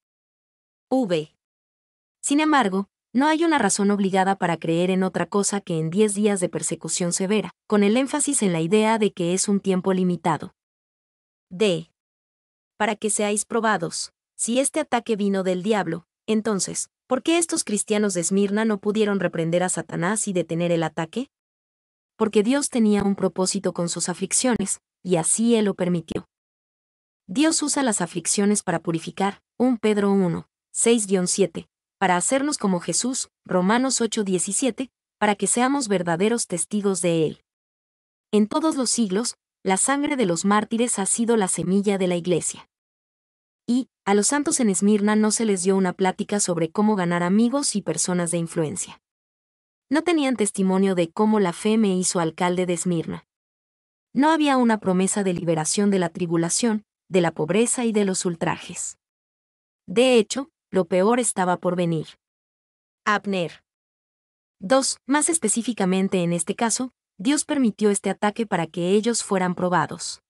V. Sin embargo, no hay una razón obligada para creer en otra cosa que en 10 días de persecución severa, con el énfasis en la idea de que es un tiempo limitado. D. Para que seáis probados. Si este ataque vino del diablo, entonces, ¿por qué estos cristianos de Esmirna no pudieron reprender a Satanás y detener el ataque? Porque Dios tenía un propósito con sus aflicciones, y así Él lo permitió. Dios usa las aflicciones para purificar, 1 Pedro 1, 6-7, para hacernos como Jesús, Romanos 8:17, para que seamos verdaderos testigos de Él. En todos los siglos, la sangre de los mártires ha sido la semilla de la Iglesia. Y, a los santos en Esmirna no se les dio una plática sobre cómo ganar amigos y personas de influencia. No tenían testimonio de cómo la fe me hizo alcalde de Esmirna. No había una promesa de liberación de la tribulación, de la pobreza y de los ultrajes. De hecho, lo peor estaba por venir. Abner. 2. Más específicamente en este caso, Dios permitió este ataque para que ellos fueran probados.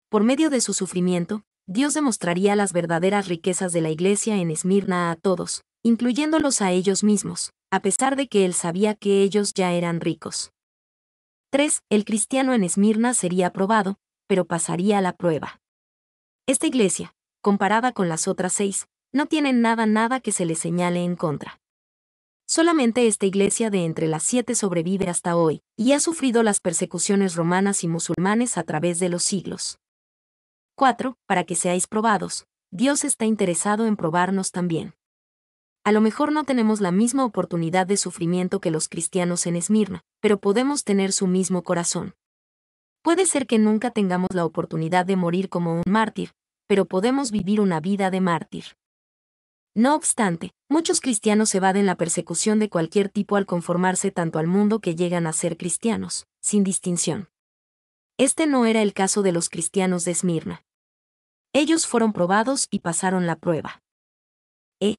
Por medio de su sufrimiento, Dios demostraría las verdaderas riquezas de la iglesia en Esmirna a todos, incluyéndolos a ellos mismos, a pesar de que él sabía que ellos ya eran ricos. 3. El cristiano en Esmirna sería probado, pero pasaría la prueba. Esta iglesia, comparada con las otras 6, no tiene nada que se le señale en contra. Solamente esta iglesia de entre las 7 sobrevive hasta hoy, y ha sufrido las persecuciones romanas y musulmanes a través de los siglos. 4. Para que seáis probados, Dios está interesado en probarnos también. A lo mejor no tenemos la misma oportunidad de sufrimiento que los cristianos en Esmirna, pero podemos tener su mismo corazón. Puede ser que nunca tengamos la oportunidad de morir como un mártir, pero podemos vivir una vida de mártir. No obstante, muchos cristianos evaden la persecución de cualquier tipo al conformarse tanto al mundo que llegan a ser cristianos, sin distinción. Este no era el caso de los cristianos de Esmirna. Ellos fueron probados y pasaron la prueba.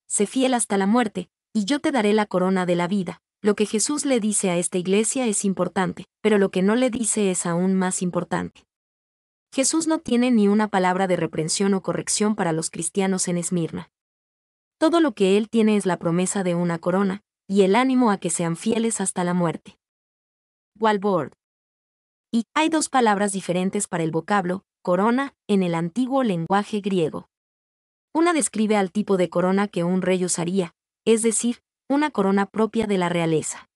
Sé fiel hasta la muerte, y yo te daré la corona de la vida. Lo que Jesús le dice a esta iglesia es importante, pero lo que no le dice es aún más importante. Jesús no tiene ni una palabra de reprensión o corrección para los cristianos en Esmirna. Todo lo que él tiene es la promesa de una corona, y el ánimo a que sean fieles hasta la muerte. Walvoord. Y hay 2 palabras diferentes para el vocablo corona en el antiguo lenguaje griego. Una describe al tipo de corona que un rey usaría, es decir, una corona propia de la realeza.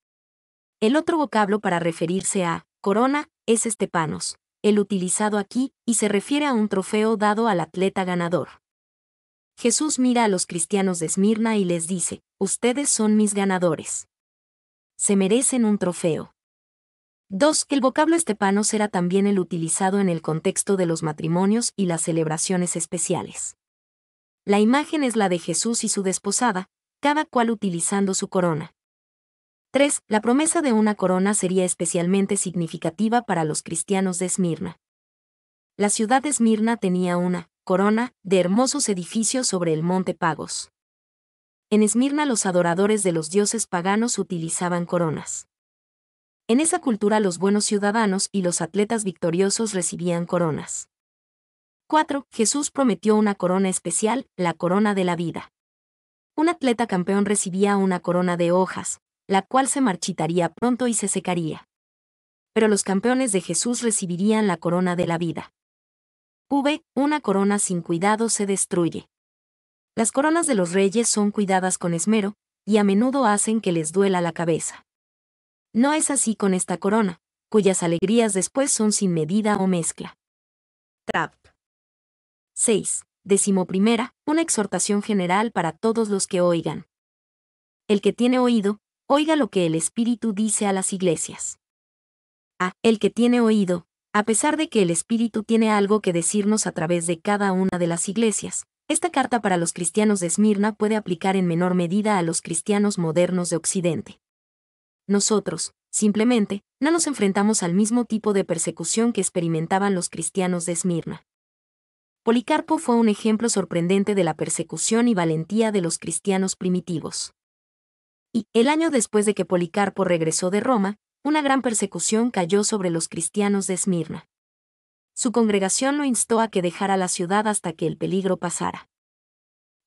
El otro vocablo para referirse a corona es estepanos, el utilizado aquí, y se refiere a un trofeo dado al atleta ganador. Jesús mira a los cristianos de Esmirna y les dice, ustedes son mis ganadores. Se merecen un trofeo. 2. El vocablo estepanos era también el utilizado en el contexto de los matrimonios y las celebraciones especiales. La imagen es la de Jesús y su desposada, cada cual utilizando su corona. 3. La promesa de una corona sería especialmente significativa para los cristianos de Esmirna. La ciudad de Esmirna tenía una corona de hermosos edificios sobre el monte Pagos. En Esmirna los adoradores de los dioses paganos utilizaban coronas. En esa cultura los buenos ciudadanos y los atletas victoriosos recibían coronas. 4. Jesús prometió una corona especial, la corona de la vida. Un atleta campeón recibía una corona de hojas, la cual se marchitaría pronto y se secaría. Pero los campeones de Jesús recibirían la corona de la vida. Una corona sin cuidado se destruye. Las coronas de los reyes son cuidadas con esmero, y a menudo hacen que les duela la cabeza. No es así con esta corona, cuyas alegrías después son sin medida o mezcla. Trap. 6. 11. Una exhortación general para todos los que oigan. El que tiene oído, oiga lo que el Espíritu dice a las iglesias. El que tiene oído, a pesar de que el Espíritu tiene algo que decirnos a través de cada una de las iglesias, esta carta para los cristianos de Esmirna puede aplicar en menor medida a los cristianos modernos de Occidente. Nosotros, simplemente, no nos enfrentamos al mismo tipo de persecución que experimentaban los cristianos de Esmirna. Policarpo fue un ejemplo sorprendente de la persecución y valentía de los cristianos primitivos. Y, el año después de que Policarpo regresó de Roma, una gran persecución cayó sobre los cristianos de Esmirna. Su congregación lo instó a que dejara la ciudad hasta que el peligro pasara.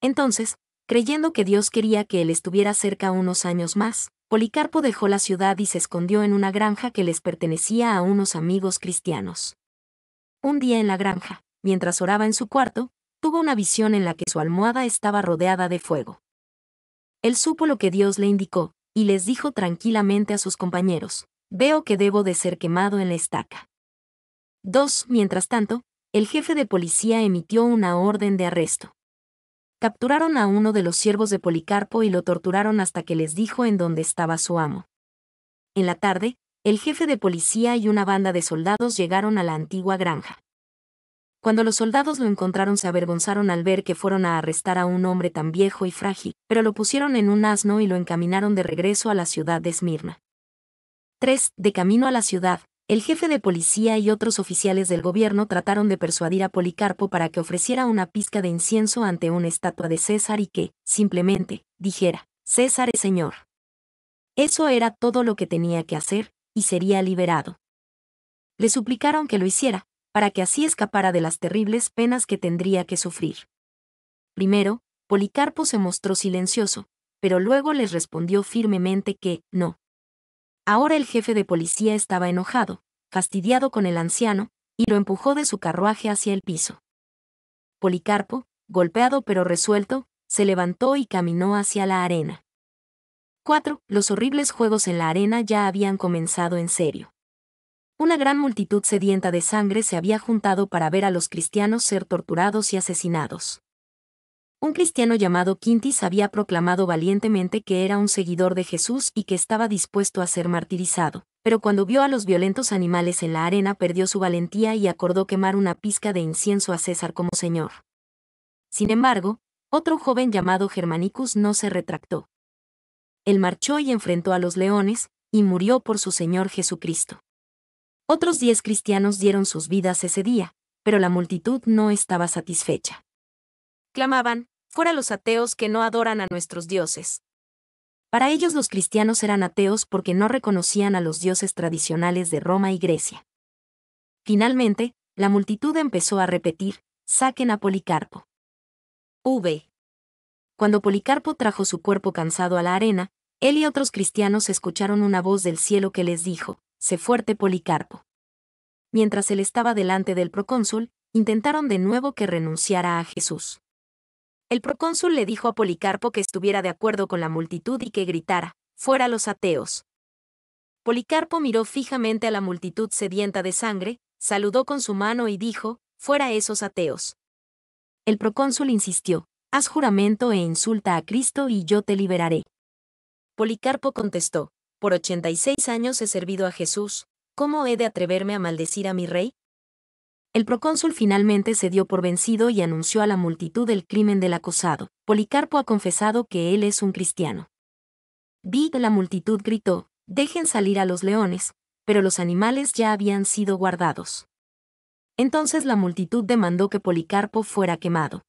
Entonces, creyendo que Dios quería que él estuviera cerca unos años más, Policarpo dejó la ciudad y se escondió en una granja que les pertenecía a unos amigos cristianos. Un día en la granja, mientras oraba en su cuarto, tuvo una visión en la que su almohada estaba rodeada de fuego. Él supo lo que Dios le indicó, y les dijo tranquilamente a sus compañeros, veo que debo de ser quemado en la estaca. 2. Mientras tanto, el jefe de policía emitió una orden de arresto. Capturaron a uno de los siervos de Policarpo y lo torturaron hasta que les dijo en dónde estaba su amo. En la tarde, el jefe de policía y una banda de soldados llegaron a la antigua granja. Cuando los soldados lo encontraron se avergonzaron al ver que fueron a arrestar a un hombre tan viejo y frágil, pero lo pusieron en un asno y lo encaminaron de regreso a la ciudad de Esmirna. 3. De camino a la ciudad, el jefe de policía y otros oficiales del gobierno trataron de persuadir a Policarpo para que ofreciera una pizca de incienso ante una estatua de César y que, simplemente, dijera, César es señor. Eso era todo lo que tenía que hacer, y sería liberado. Le suplicaron que lo hiciera, para que así escapara de las terribles penas que tendría que sufrir. Primero, Policarpo se mostró silencioso, pero luego les respondió firmemente que no. Ahora el jefe de policía estaba enojado, fastidiado con el anciano, y lo empujó de su carruaje hacia el piso. Policarpo, golpeado pero resuelto, se levantó y caminó hacia la arena. 4. Los horribles juegos en la arena ya habían comenzado en serio. Una gran multitud sedienta de sangre se había juntado para ver a los cristianos ser torturados y asesinados. Un cristiano llamado Quintis había proclamado valientemente que era un seguidor de Jesús y que estaba dispuesto a ser martirizado, pero cuando vio a los violentos animales en la arena perdió su valentía y acordó quemar una pizca de incienso a César como señor. Sin embargo, otro joven llamado Germanicus no se retractó. Él marchó y enfrentó a los leones, y murió por su Señor Jesucristo. Otros 10 cristianos dieron sus vidas ese día, pero la multitud no estaba satisfecha. Clamaban: «Fuera los ateos que no adoran a nuestros dioses». Para ellos los cristianos eran ateos porque no reconocían a los dioses tradicionales de Roma y Grecia. Finalmente, la multitud empezó a repetir: «Saquen a Policarpo». Cuando Policarpo trajo su cuerpo cansado a la arena, él y otros cristianos escucharon una voz del cielo que les dijo: «Sé fuerte, Policarpo». Mientras él estaba delante del procónsul, intentaron de nuevo que renunciara a Jesús. El procónsul le dijo a Policarpo que estuviera de acuerdo con la multitud y que gritara: «¡Fuera los ateos!». Policarpo miró fijamente a la multitud sedienta de sangre, saludó con su mano y dijo: «¡Fuera esos ateos!». El procónsul insistió: «Haz juramento e insulta a Cristo y yo te liberaré». Policarpo contestó: «Por 86 años he servido a Jesús, ¿cómo he de atreverme a maldecir a mi rey?». El procónsul finalmente se dio por vencido y anunció a la multitud el crimen del acusado: «Policarpo ha confesado que él es un cristiano». La multitud gritó: «Dejen salir a los leones», pero los animales ya habían sido guardados. Entonces la multitud demandó que Policarpo fuera quemado.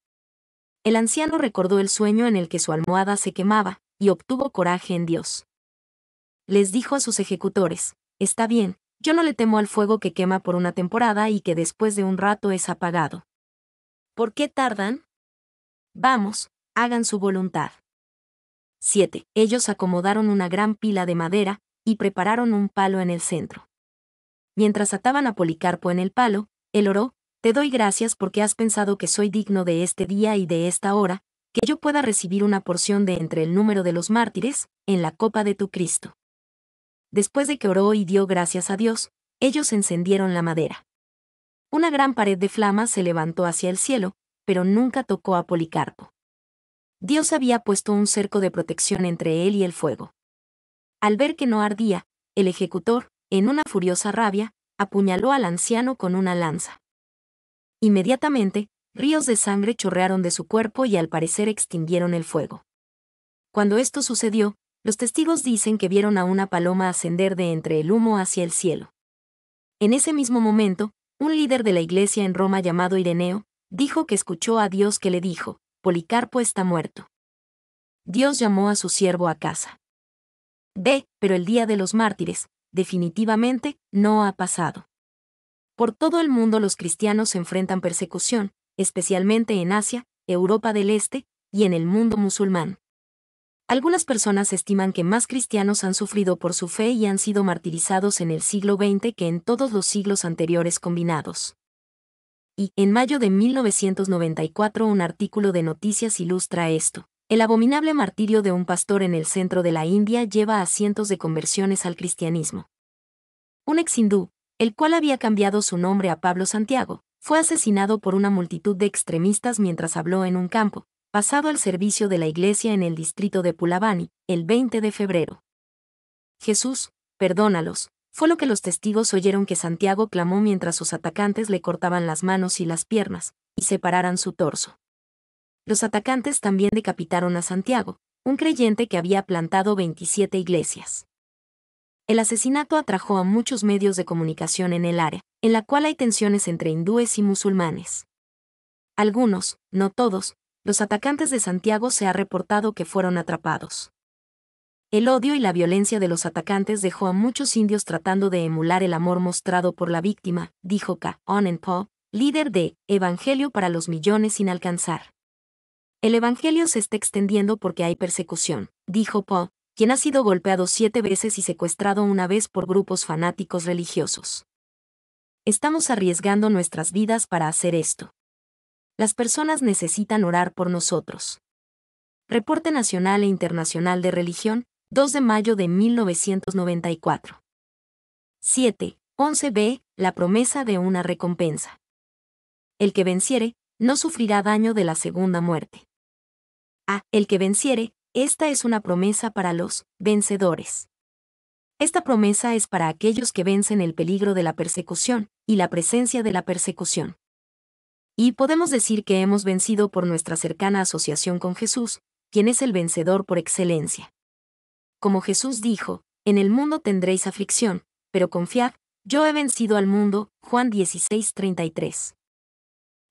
El anciano recordó el sueño en el que su almohada se quemaba, y obtuvo coraje en Dios. Les dijo a sus ejecutores: «Está bien, yo no le temo al fuego que quema por una temporada y que después de un rato es apagado. ¿Por qué tardan? Vamos, hagan su voluntad». 7. Ellos acomodaron una gran pila de madera, y prepararon un palo en el centro. Mientras ataban a Policarpo en el palo, él oró: «Te doy gracias porque has pensado que soy digno de este día y de esta hora, que yo pueda recibir una porción de entre el número de los mártires, en la copa de tu Cristo». Después de que oró y dio gracias a Dios, ellos encendieron la madera. Una gran pared de flamas se levantó hacia el cielo, pero nunca tocó a Policarpo. Dios había puesto un cerco de protección entre él y el fuego. Al ver que no ardía, el ejecutor, en una furiosa rabia, apuñaló al anciano con una lanza. Inmediatamente, ríos de sangre chorrearon de su cuerpo y al parecer extinguieron el fuego. Cuando esto sucedió, los testigos dicen que vieron a una paloma ascender de entre el humo hacia el cielo. En ese mismo momento, un líder de la iglesia en Roma llamado Ireneo, dijo que escuchó a Dios que le dijo: «Policarpo está muerto». Dios llamó a su siervo a casa. Pero el día de los mártires, definitivamente, no ha pasado. Por todo el mundo los cristianos enfrentan persecución, especialmente en Asia, Europa del Este, y en el mundo musulmán. Algunas personas estiman que más cristianos han sufrido por su fe y han sido martirizados en el siglo XX que en todos los siglos anteriores combinados. Y, en mayo de 1994, un artículo de Noticias ilustra esto: «El abominable martirio de un pastor en el centro de la India lleva a cientos de conversiones al cristianismo». Un ex hindú, el cual había cambiado su nombre a Pablo Santiago, fue asesinado por una multitud de extremistas mientras habló en un campo, pasado el servicio de la iglesia en el distrito de Pulavani, el 20 de febrero. «Jesús, perdónalos», fue lo que los testigos oyeron que Santiago clamó mientras sus atacantes le cortaban las manos y las piernas, y separaran su torso. Los atacantes también decapitaron a Santiago, un creyente que había plantado 27 iglesias. El asesinato atrajo a muchos medios de comunicación en el área, en la cual hay tensiones entre hindúes y musulmanes. Algunos, no todos, los atacantes de Santiago se ha reportado que fueron atrapados. El odio y la violencia de los atacantes dejó a muchos indios tratando de emular el amor mostrado por la víctima, dijo Ka Onenpo, líder de Evangelio para los Millones sin Alcanzar. El Evangelio se está extendiendo porque hay persecución, dijo Po, quien ha sido golpeado 7 veces y secuestrado una vez por grupos fanáticos religiosos. Estamos arriesgando nuestras vidas para hacer esto. Las personas necesitan orar por nosotros. Reporte Nacional e Internacional de Religión, 2 de mayo de 1994. 7. 11b. La promesa de una recompensa. El que venciere, no sufrirá daño de la segunda muerte. El que venciere, esta es una promesa para los vencedores. Esta promesa es para aquellos que vencen el peligro de la persecución y la presencia de la persecución. Y podemos decir que hemos vencido por nuestra cercana asociación con Jesús, quien es el vencedor por excelencia. Como Jesús dijo, en el mundo tendréis aflicción, pero confiad, yo he vencido al mundo, Juan 16:33.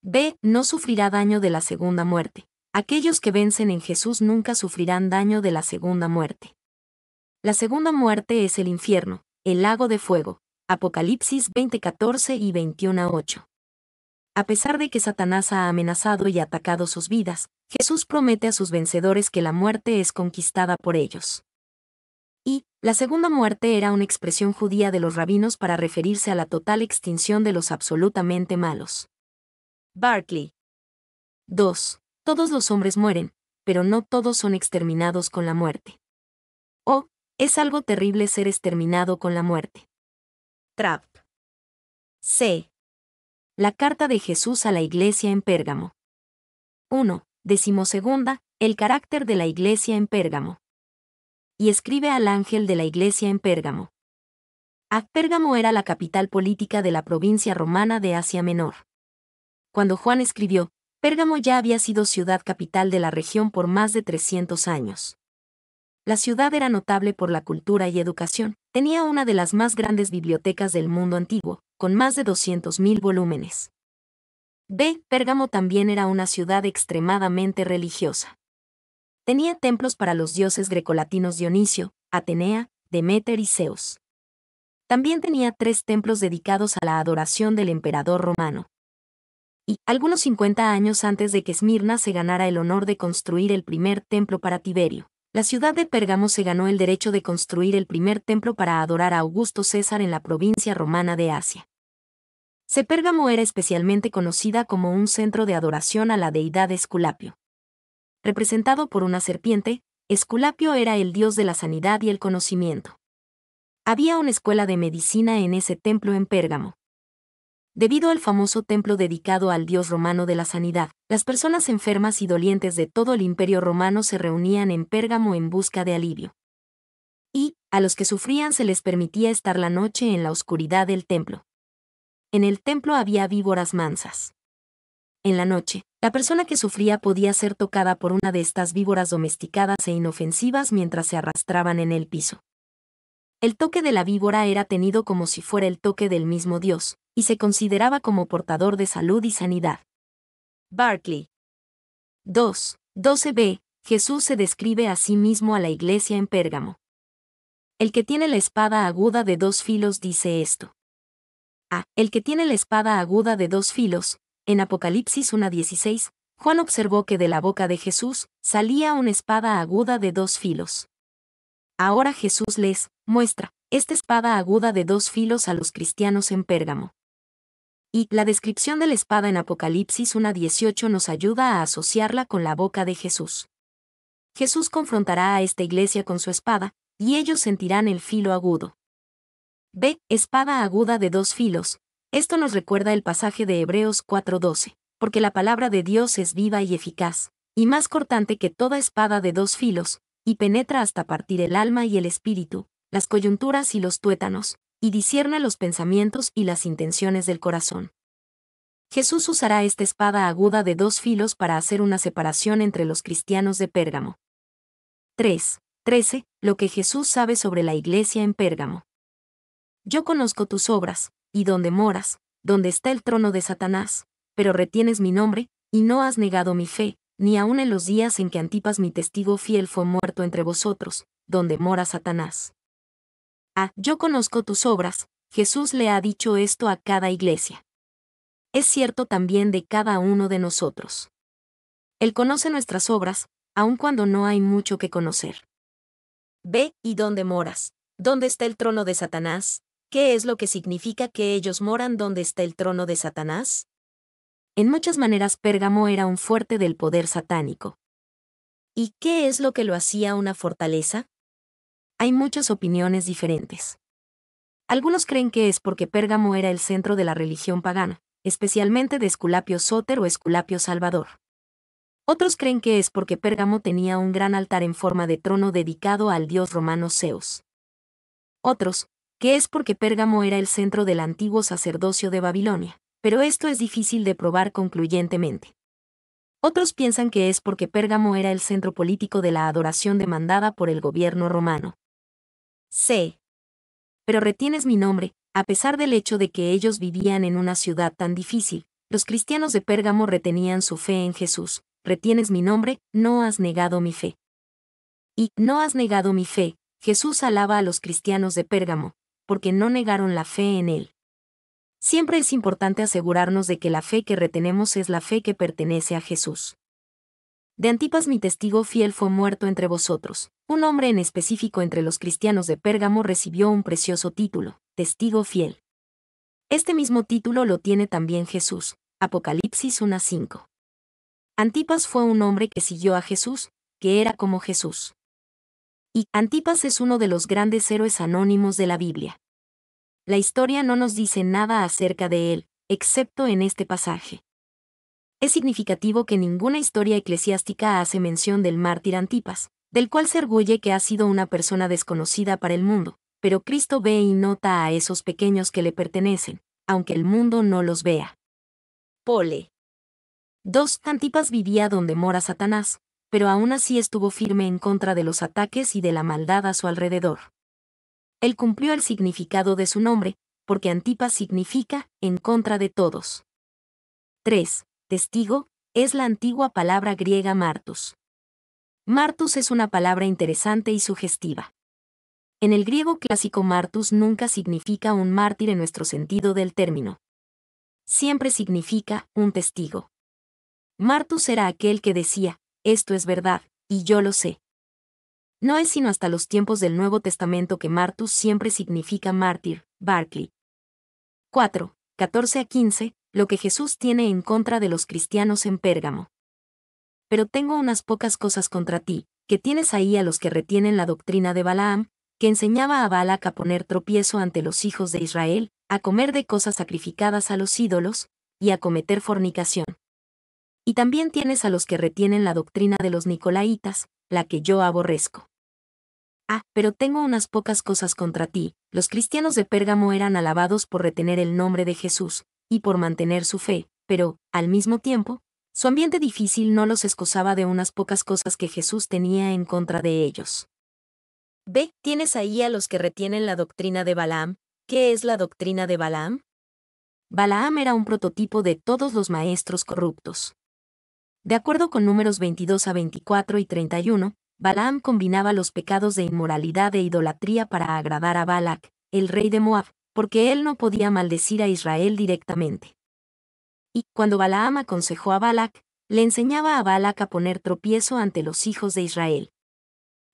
B. No sufrirá daño de la segunda muerte. Aquellos que vencen en Jesús nunca sufrirán daño de la segunda muerte. La segunda muerte es el infierno, el lago de fuego, Apocalipsis 20:14 y 21:8. A pesar de que Satanás ha amenazado y atacado sus vidas, Jesús promete a sus vencedores que la muerte es conquistada por ellos. Y, la segunda muerte era una expresión judía de los rabinos para referirse a la total extinción de los absolutamente malos. Barclay. 2. Todos los hombres mueren, pero no todos son exterminados con la muerte. Es algo terrible ser exterminado con la muerte. Trapp. C. La carta de Jesús a la iglesia en Pérgamo. 1. 12. El carácter de la iglesia en Pérgamo. Y escribe al ángel de la iglesia en Pérgamo. Pérgamo era la capital política de la provincia romana de Asia Menor. Cuando Juan escribió, Pérgamo ya había sido ciudad capital de la región por más de 300 años. La ciudad era notable por la cultura y educación, tenía una de las más grandes bibliotecas del mundo antiguo, con más de 200.000 volúmenes. B. Pérgamo también era una ciudad extremadamente religiosa. Tenía templos para los dioses grecolatinos Dionisio, Atenea, Deméter y Zeus. También tenía 3 templos dedicados a la adoración del emperador romano. Y, algunos 50 años antes de que Esmirna se ganara el honor de construir el primer templo para Tiberio, la ciudad de Pérgamo se ganó el derecho de construir el primer templo para adorar a Augusto César en la provincia romana de Asia. Pérgamo era especialmente conocida como un centro de adoración a la deidad Esculapio. Representado por una serpiente, Esculapio era el dios de la sanidad y el conocimiento. Había una escuela de medicina en ese templo en Pérgamo. Debido al famoso templo dedicado al dios romano de la sanidad, las personas enfermas y dolientes de todo el imperio romano se reunían en Pérgamo en busca de alivio. Y, a los que sufrían se les permitía estar la noche en la oscuridad del templo. En el templo había víboras mansas. En la noche, la persona que sufría podía ser tocada por una de estas víboras domesticadas e inofensivas mientras se arrastraban en el piso. El toque de la víbora era tenido como si fuera el toque del mismo Dios, y se consideraba como portador de salud y sanidad. Barclay. 2. 12b. Jesús se describe a sí mismo a la iglesia en Pérgamo. El que tiene la espada aguda de 2 filos dice esto. El que tiene la espada aguda de 2 filos, en Apocalipsis 1:16, Juan observó que de la boca de Jesús salía una espada aguda de 2 filos. Ahora Jesús les muestra esta espada aguda de 2 filos a los cristianos en Pérgamo. Y la descripción de la espada en Apocalipsis 1:18 nos ayuda a asociarla con la boca de Jesús. Jesús confrontará a esta iglesia con su espada, y ellos sentirán el filo agudo. B. Espada aguda de 2 filos. Esto nos recuerda el pasaje de Hebreos 4:12, porque la palabra de Dios es viva y eficaz, y más cortante que toda espada de 2 filos, y penetra hasta partir el alma y el espíritu, las coyunturas y los tuétanos, y discierne los pensamientos y las intenciones del corazón. Jesús usará esta espada aguda de 2 filos para hacer una separación entre los cristianos de Pérgamo. 3. 13. Lo que Jesús sabe sobre la iglesia en Pérgamo. Yo conozco tus obras, y donde moras, donde está el trono de Satanás, pero retienes mi nombre, y no has negado mi fe, ni aun en los días en que Antipas mi testigo fiel fue muerto entre vosotros, donde mora Satanás. Yo conozco tus obras. Jesús le ha dicho esto a cada iglesia. Es cierto también de cada uno de nosotros. Él conoce nuestras obras, aun cuando no hay mucho que conocer. Ve, ¿y dónde moras? ¿Dónde está el trono de Satanás? ¿Qué es lo que significa que ellos moran donde está el trono de Satanás? En muchas maneras Pérgamo era un fuerte del poder satánico. ¿Y qué es lo que lo hacía una fortaleza? Hay muchas opiniones diferentes. Algunos creen que es porque Pérgamo era el centro de la religión pagana, especialmente de Esculapio Sóter o Esculapio Salvador. Otros creen que es porque Pérgamo tenía un gran altar en forma de trono dedicado al dios romano Zeus. Otros, que es porque Pérgamo era el centro del antiguo sacerdocio de Babilonia, pero esto es difícil de probar concluyentemente. Otros piensan que es porque Pérgamo era el centro político de la adoración demandada por el gobierno romano. Pero retienes mi nombre, a pesar del hecho de que ellos vivían en una ciudad tan difícil, los cristianos de Pérgamo retenían su fe en Jesús. Retienes mi nombre, no has negado mi fe. Y no has negado mi fe. Jesús alaba a los cristianos de Pérgamo, porque no negaron la fe en él. Siempre es importante asegurarnos de que la fe que retenemos es la fe que pertenece a Jesús. De Antipas mi testigo fiel fue muerto entre vosotros. Un hombre en específico entre los cristianos de Pérgamo recibió un precioso título, testigo fiel. Este mismo título lo tiene también Jesús. Apocalipsis 1:5. Antipas fue un hombre que siguió a Jesús, que era como Jesús. Y Antipas es uno de los grandes héroes anónimos de la Biblia. La historia no nos dice nada acerca de él, excepto en este pasaje. Es significativo que ninguna historia eclesiástica hace mención del mártir Antipas, del cual se arguye que ha sido una persona desconocida para el mundo, pero Cristo ve y nota a esos pequeños que le pertenecen, aunque el mundo no los vea. Pole. 2. Antipas vivía donde mora Satanás, pero aún así estuvo firme en contra de los ataques y de la maldad a su alrededor. Él cumplió el significado de su nombre, porque Antipas significa en contra de todos. 3. Testigo, es la antigua palabra griega martus. Martus es una palabra interesante y sugestiva. En el griego clásico martus nunca significa un mártir en nuestro sentido del término. Siempre significa un testigo. Martus era aquel que decía, esto es verdad, y yo lo sé. No es sino hasta los tiempos del Nuevo Testamento que martus siempre significa mártir, Barclay. 4. 14-15, lo que Jesús tiene en contra de los cristianos en Pérgamo. Pero tengo unas pocas cosas contra ti, que tienes ahí a los que retienen la doctrina de Balaam, que enseñaba a Balac a poner tropiezo ante los hijos de Israel, a comer de cosas sacrificadas a los ídolos, y a cometer fornicación. Y también tienes a los que retienen la doctrina de los Nicolaitas, la que yo aborrezco. Pero tengo unas pocas cosas contra ti. Los cristianos de Pérgamo eran alabados por retener el nombre de Jesús, y por mantener su fe, pero, al mismo tiempo, su ambiente difícil no los excusaba de unas pocas cosas que Jesús tenía en contra de ellos. Tienes ahí a los que retienen la doctrina de Balaam. ¿Qué es la doctrina de Balaam? Balaam era un prototipo de todos los maestros corruptos. De acuerdo con Números 22-24 y 31, Balaam combinaba los pecados de inmoralidad e idolatría para agradar a Balac, el rey de Moab, porque él no podía maldecir a Israel directamente. Y, cuando Balaam aconsejó a Balac, le enseñaba a Balac a poner tropiezo ante los hijos de Israel.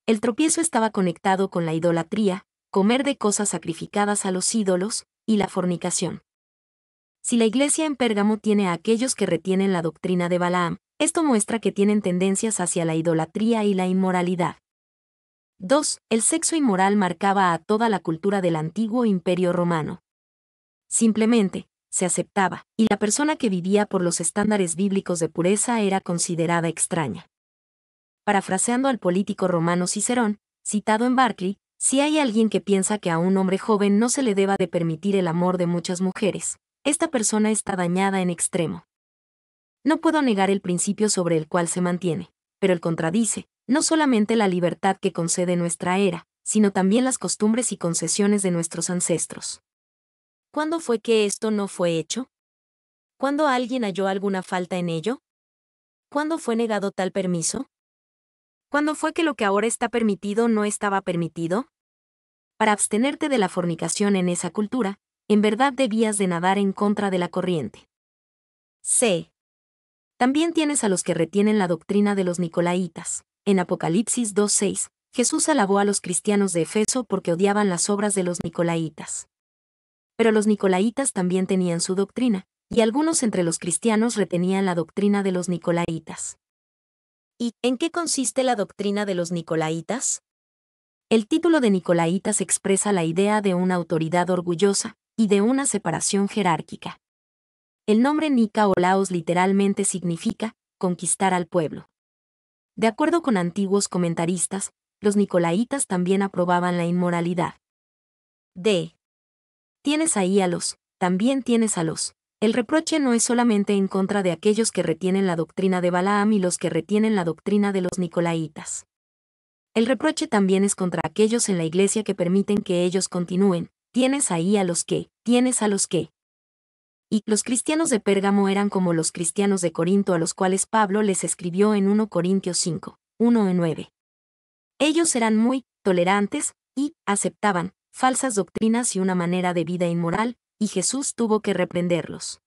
El tropiezo estaba conectado con la idolatría, comer de cosas sacrificadas a los ídolos, y la fornicación. Si la iglesia en Pérgamo tiene a aquellos que retienen la doctrina de Balaam, esto muestra que tienen tendencias hacia la idolatría y la inmoralidad. 2. El sexo inmoral marcaba a toda la cultura del antiguo imperio romano. Simplemente, se aceptaba, y la persona que vivía por los estándares bíblicos de pureza era considerada extraña. Parafraseando al político romano Cicerón, citado en Barclay, si hay alguien que piensa que a un hombre joven no se le deba de permitir el amor de muchas mujeres, esta persona está dañada en extremo. No puedo negar el principio sobre el cual se mantiene, pero él contradice, no solamente la libertad que concede nuestra era, sino también las costumbres y concesiones de nuestros ancestros. ¿Cuándo fue que esto no fue hecho? ¿Cuándo alguien halló alguna falta en ello? ¿Cuándo fue negado tal permiso? ¿Cuándo fue que lo que ahora está permitido no estaba permitido? Para abstenerte de la fornicación en esa cultura, en verdad debías de nadar en contra de la corriente. C. También tienes a los que retienen la doctrina de los Nicolaitas. En Apocalipsis 2:6, Jesús alabó a los cristianos de Efeso porque odiaban las obras de los Nicolaitas. Pero los Nicolaitas también tenían su doctrina, y algunos entre los cristianos retenían la doctrina de los Nicolaitas. ¿Y en qué consiste la doctrina de los Nicolaitas? El título de Nicolaitas expresa la idea de una autoridad orgullosa y de una separación jerárquica. El nombre Nica o Laos literalmente significa conquistar al pueblo. De acuerdo con antiguos comentaristas, los Nicolaitas también aprobaban la inmoralidad. D. Tienes ahí a los, también tienes a los. El reproche no es solamente en contra de aquellos que retienen la doctrina de Balaam y los que retienen la doctrina de los Nicolaitas. El reproche también es contra aquellos en la iglesia que permiten que ellos continúen. Tienes ahí a los que, tienes a los que. Y los cristianos de Pérgamo eran como los cristianos de Corinto a los cuales Pablo les escribió en 1 Corintios 5, 1-9. Ellos eran muy tolerantes y aceptaban falsas doctrinas y una manera de vida inmoral, y Jesús tuvo que reprenderlos.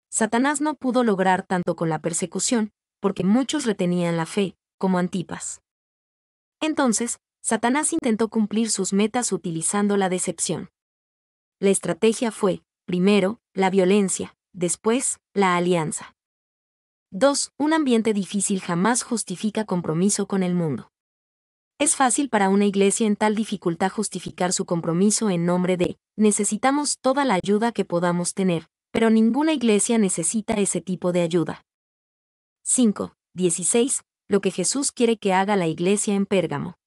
Satanás no pudo lograr tanto con la persecución, porque muchos retenían la fe, como Antipas. Entonces, Satanás intentó cumplir sus metas utilizando la decepción. La estrategia fue, primero, la violencia, después, la alianza. 2. Un ambiente difícil jamás justifica compromiso con el mundo. Es fácil para una iglesia en tal dificultad justificar su compromiso en nombre de, necesitamos toda la ayuda que podamos tener, pero ninguna iglesia necesita ese tipo de ayuda. 5. 16. Lo que Jesús quiere que haga la iglesia en Pérgamo.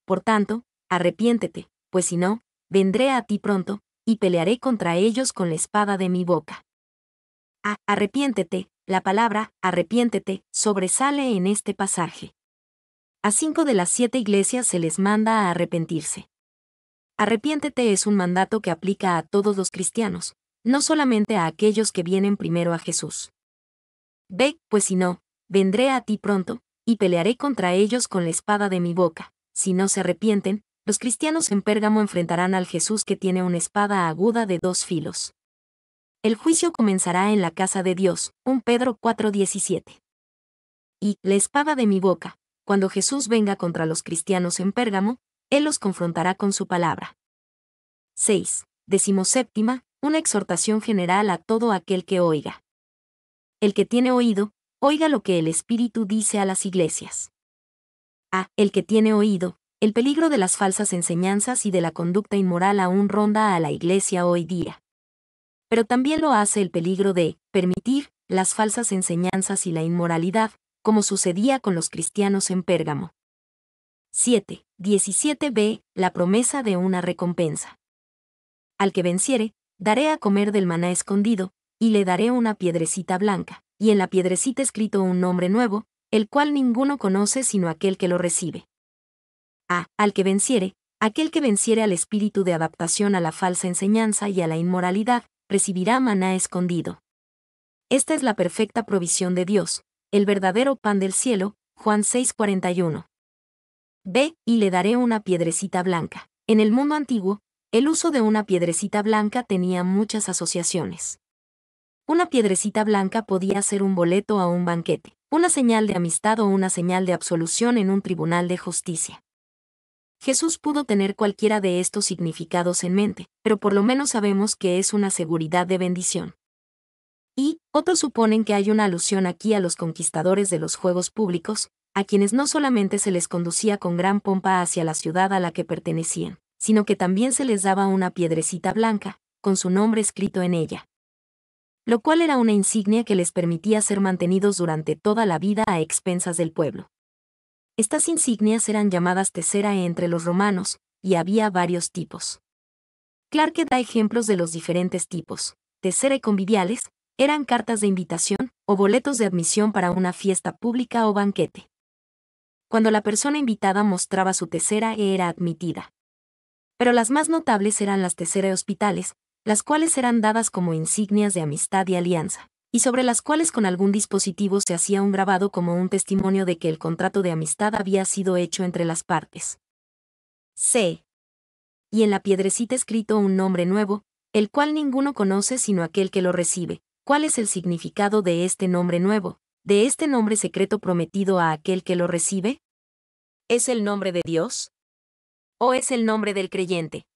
Por tanto, arrepiéntete, pues si no, vendré a ti pronto, y pelearé contra ellos con la espada de mi boca. Arrepiéntete, la palabra, arrepiéntete, sobresale en este pasaje. A 5 de las 7 iglesias se les manda a arrepentirse. Arrepiéntete es un mandato que aplica a todos los cristianos, no solamente a aquellos que vienen primero a Jesús. Ve, pues si no, vendré a ti pronto, y pelearé contra ellos con la espada de mi boca. Si no se arrepienten, los cristianos en Pérgamo enfrentarán al Jesús que tiene una espada aguda de 2 filos. El juicio comenzará en la casa de Dios, 1 Pedro 4:17. Y la espada de mi boca. Cuando Jesús venga contra los cristianos en Pérgamo, Él los confrontará con su palabra. 6. 17. Una exhortación general a todo aquel que oiga. El que tiene oído, oiga lo que el Espíritu dice a las iglesias. El que tiene oído, el peligro de las falsas enseñanzas y de la conducta inmoral aún ronda a la iglesia hoy día. Pero también lo hace el peligro de permitir las falsas enseñanzas y la inmoralidad, como sucedía con los cristianos en Pérgamo. 7. 17b. La promesa de una recompensa. Al que venciere, daré a comer del maná escondido, y le daré una piedrecita blanca, y en la piedrecita escrito un nombre nuevo, el cual ninguno conoce sino aquel que lo recibe. Al que venciere, aquel que venciere al espíritu de adaptación a la falsa enseñanza y a la inmoralidad, recibirá maná escondido. Esta es la perfecta provisión de Dios, el verdadero pan del cielo, Juan 6:41. Ve, y le daré una piedrecita blanca. En el mundo antiguo, el uso de una piedrecita blanca tenía muchas asociaciones. Una piedrecita blanca podía ser un boleto a un banquete, una señal de amistad o una señal de absolución en un tribunal de justicia. Jesús pudo tener cualquiera de estos significados en mente, pero por lo menos sabemos que es una seguridad de bendición. Y otros suponen que hay una alusión aquí a los conquistadores de los juegos públicos, a quienes no solamente se les conducía con gran pompa hacia la ciudad a la que pertenecían, sino que también se les daba una piedrecita blanca, con su nombre escrito en ella. Lo cual era una insignia que les permitía ser mantenidos durante toda la vida a expensas del pueblo. Estas insignias eran llamadas tesera entre los romanos, y había varios tipos. Clarke da ejemplos de los diferentes tipos. Tesera y conviviales, eran cartas de invitación, o boletos de admisión para una fiesta pública o banquete. Cuando la persona invitada mostraba su tesera era admitida. Pero las más notables eran las tesera hospitales, las cuales eran dadas como insignias de amistad y alianza. y sobre las cuales con algún dispositivo se hacía un grabado como un testimonio de que el contrato de amistad había sido hecho entre las partes. C. Y en la piedrecita escrito un nombre nuevo, el cual ninguno conoce sino aquel que lo recibe. ¿Cuál es el significado de este nombre nuevo, de este nombre secreto prometido a aquel que lo recibe? ¿Es el nombre de Dios? ¿O es el nombre del creyente?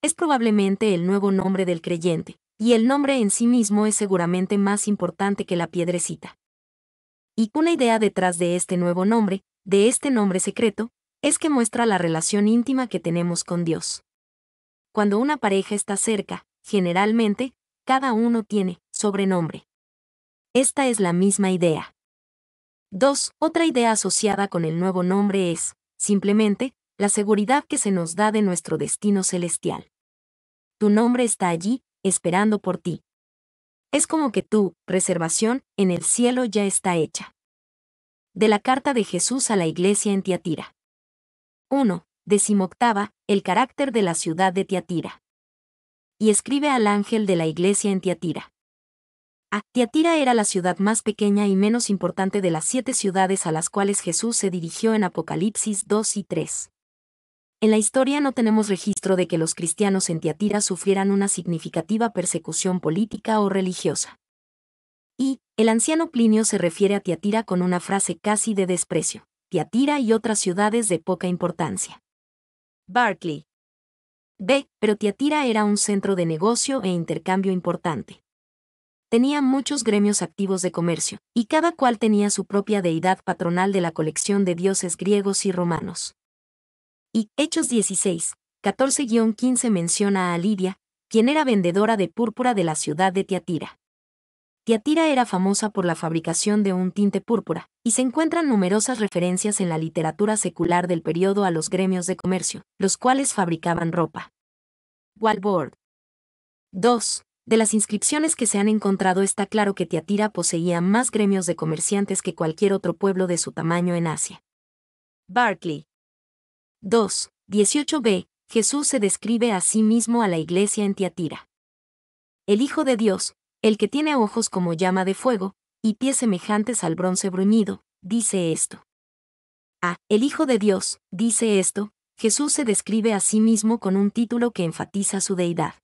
Es probablemente el nuevo nombre del creyente, y el nombre en sí mismo es seguramente más importante que la piedrecita. Y una idea detrás de este nuevo nombre, de este nombre secreto, es que muestra la relación íntima que tenemos con Dios. Cuando una pareja está cerca, generalmente, cada uno tiene sobrenombre. Esta es la misma idea. 2. Otra idea asociada con el nuevo nombre es, simplemente, la seguridad que se nos da de nuestro destino celestial. Tu nombre está allí, esperando por ti. Es como que tu reservación en el cielo ya está hecha. De la carta de Jesús a la iglesia en Tiatira. 1. 18. El carácter de la ciudad de Tiatira. Y escribe al ángel de la iglesia en Tiatira. Tiatira era la ciudad más pequeña y menos importante de las 7 ciudades a las cuales Jesús se dirigió en Apocalipsis 2 y 3. En la historia no tenemos registro de que los cristianos en Tiatira sufrieran una significativa persecución política o religiosa. Y el anciano Plinio se refiere a Tiatira con una frase casi de desprecio: Tiatira y otras ciudades de poca importancia. Barclay. B. Pero Tiatira era un centro de negocio e intercambio importante. Tenía muchos gremios activos de comercio, y cada cual tenía su propia deidad patronal de la colección de dioses griegos y romanos. Y Hechos 16, 14-15 menciona a Lidia, quien era vendedora de púrpura de la ciudad de Tiatira. Tiatira era famosa por la fabricación de un tinte púrpura, y se encuentran numerosas referencias en la literatura secular del periodo a los gremios de comercio, los cuales fabricaban ropa. Walbord. 2. De las inscripciones que se han encontrado está claro que Tiatira poseía más gremios de comerciantes que cualquier otro pueblo de su tamaño en Asia. Barclay. 2. 18b. Jesús se describe a sí mismo a la iglesia en Tiatira. El Hijo de Dios, el que tiene ojos como llama de fuego, y pies semejantes al bronce bruñido, dice esto. El Hijo de Dios, dice esto, Jesús se describe a sí mismo con un título que enfatiza su deidad.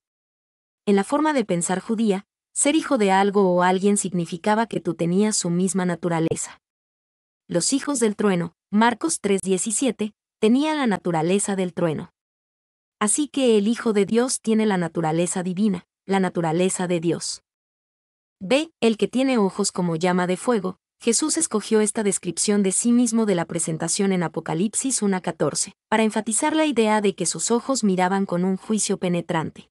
En la forma de pensar judía, ser hijo de algo o alguien significaba que tú tenías su misma naturaleza. Los hijos del trueno, Marcos 3:17, tenían la naturaleza del trueno. Así que el Hijo de Dios tiene la naturaleza divina, la naturaleza de Dios. B. El que tiene ojos como llama de fuego. Jesús escogió esta descripción de sí mismo de la presentación en Apocalipsis 1:14, para enfatizar la idea de que sus ojos miraban con un juicio penetrante.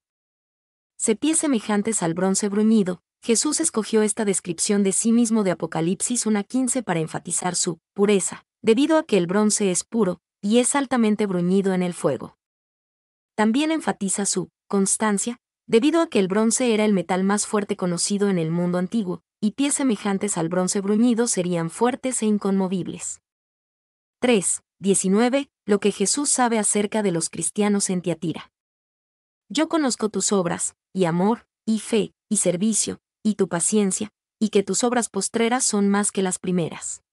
Pies semejantes al bronce bruñido. Jesús escogió esta descripción de sí mismo de Apocalipsis 1:15 para enfatizar su pureza, debido a que el bronce es puro, y es altamente bruñido en el fuego. También enfatiza su constancia, debido a que el bronce era el metal más fuerte conocido en el mundo antiguo, y pies semejantes al bronce bruñido serían fuertes e inconmovibles. 3. 19. Lo que Jesús sabe acerca de los cristianos en Tiatira. Yo conozco tus obras, y amor, y fe, y servicio, y tu paciencia, y que tus obras postreras son más que las primeras.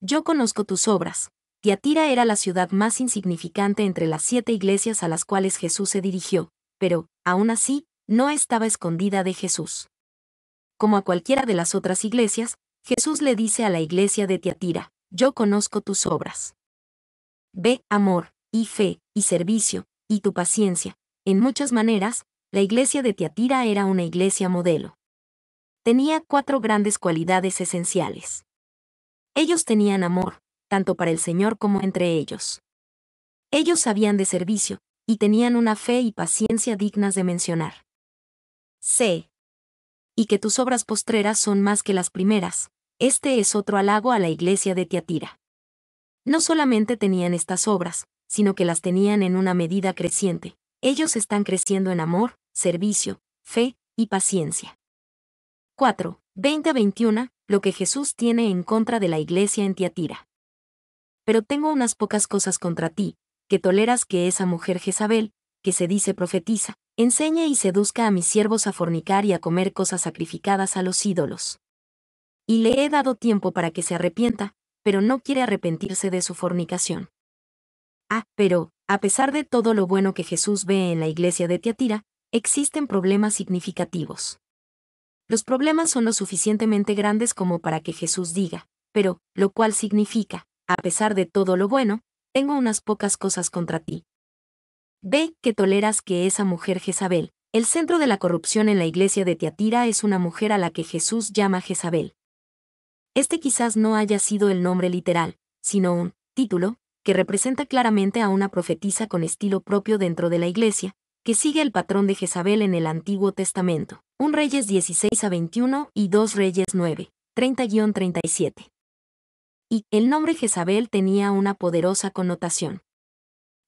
Yo conozco tus obras. Tiatira era la ciudad más insignificante entre las 7 iglesias a las cuales Jesús se dirigió, pero, aún así, no estaba escondida de Jesús. Como a cualquiera de las otras iglesias, Jesús le dice a la iglesia de Tiatira: yo conozco tus obras. B. Amor, y fe, y servicio, y tu paciencia. En muchas maneras, la iglesia de Tiatira era una iglesia modelo. Tenía 4 grandes cualidades esenciales. Ellos tenían amor, tanto para el Señor como entre ellos. Ellos sabían de servicio, y tenían una fe y paciencia dignas de mencionar. C. Y que tus obras postreras son más que las primeras. Este es otro halago a la iglesia de Tiatira. No solamente tenían estas obras, sino que las tenían en una medida creciente. Ellos están creciendo en amor, servicio, fe y paciencia. 4. 20-21. Lo que Jesús tiene en contra de la iglesia en Tiatira. Pero tengo unas pocas cosas contra ti, que toleras que esa mujer Jezabel, que se dice profetiza, enseñe y seduzca a mis siervos a fornicar y a comer cosas sacrificadas a los ídolos. Y le he dado tiempo para que se arrepienta, pero no quiere arrepentirse de su fornicación. Pero, a pesar de todo lo bueno que Jesús ve en la iglesia de Tiatira, existen problemas significativos. Los problemas son lo suficientemente grandes como para que Jesús diga, pero, lo cual significa, a pesar de todo lo bueno, tengo unas pocas cosas contra ti. Ve que toleras que esa mujer Jezabel, el centro de la corrupción en la iglesia de Tiatira, es una mujer a la que Jesús llama Jezabel. Este quizás no haya sido el nombre literal, sino un título, que representa claramente a una profetisa con estilo propio dentro de la iglesia, que sigue el patrón de Jezabel en el Antiguo Testamento, 1 Reyes 16-21 y 2 Reyes 9, 30-37. Y el nombre Jezabel tenía una poderosa connotación.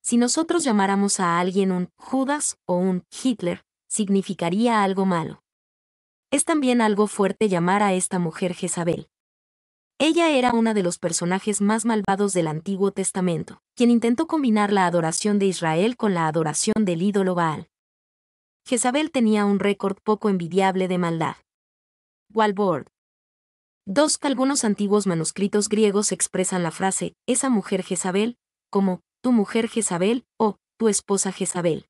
Si nosotros llamáramos a alguien un Judas o un Hitler, significaría algo malo. Es también algo fuerte llamar a esta mujer Jezabel. Ella era una de los personajes más malvados del Antiguo Testamento, quien intentó combinar la adoración de Israel con la adoración del ídolo Baal. Jezabel tenía un récord poco envidiable de maldad. Walbord. Algunos antiguos manuscritos griegos expresan la frase, esa mujer Jezabel, como, tu mujer Jezabel, o, tu esposa Jezabel.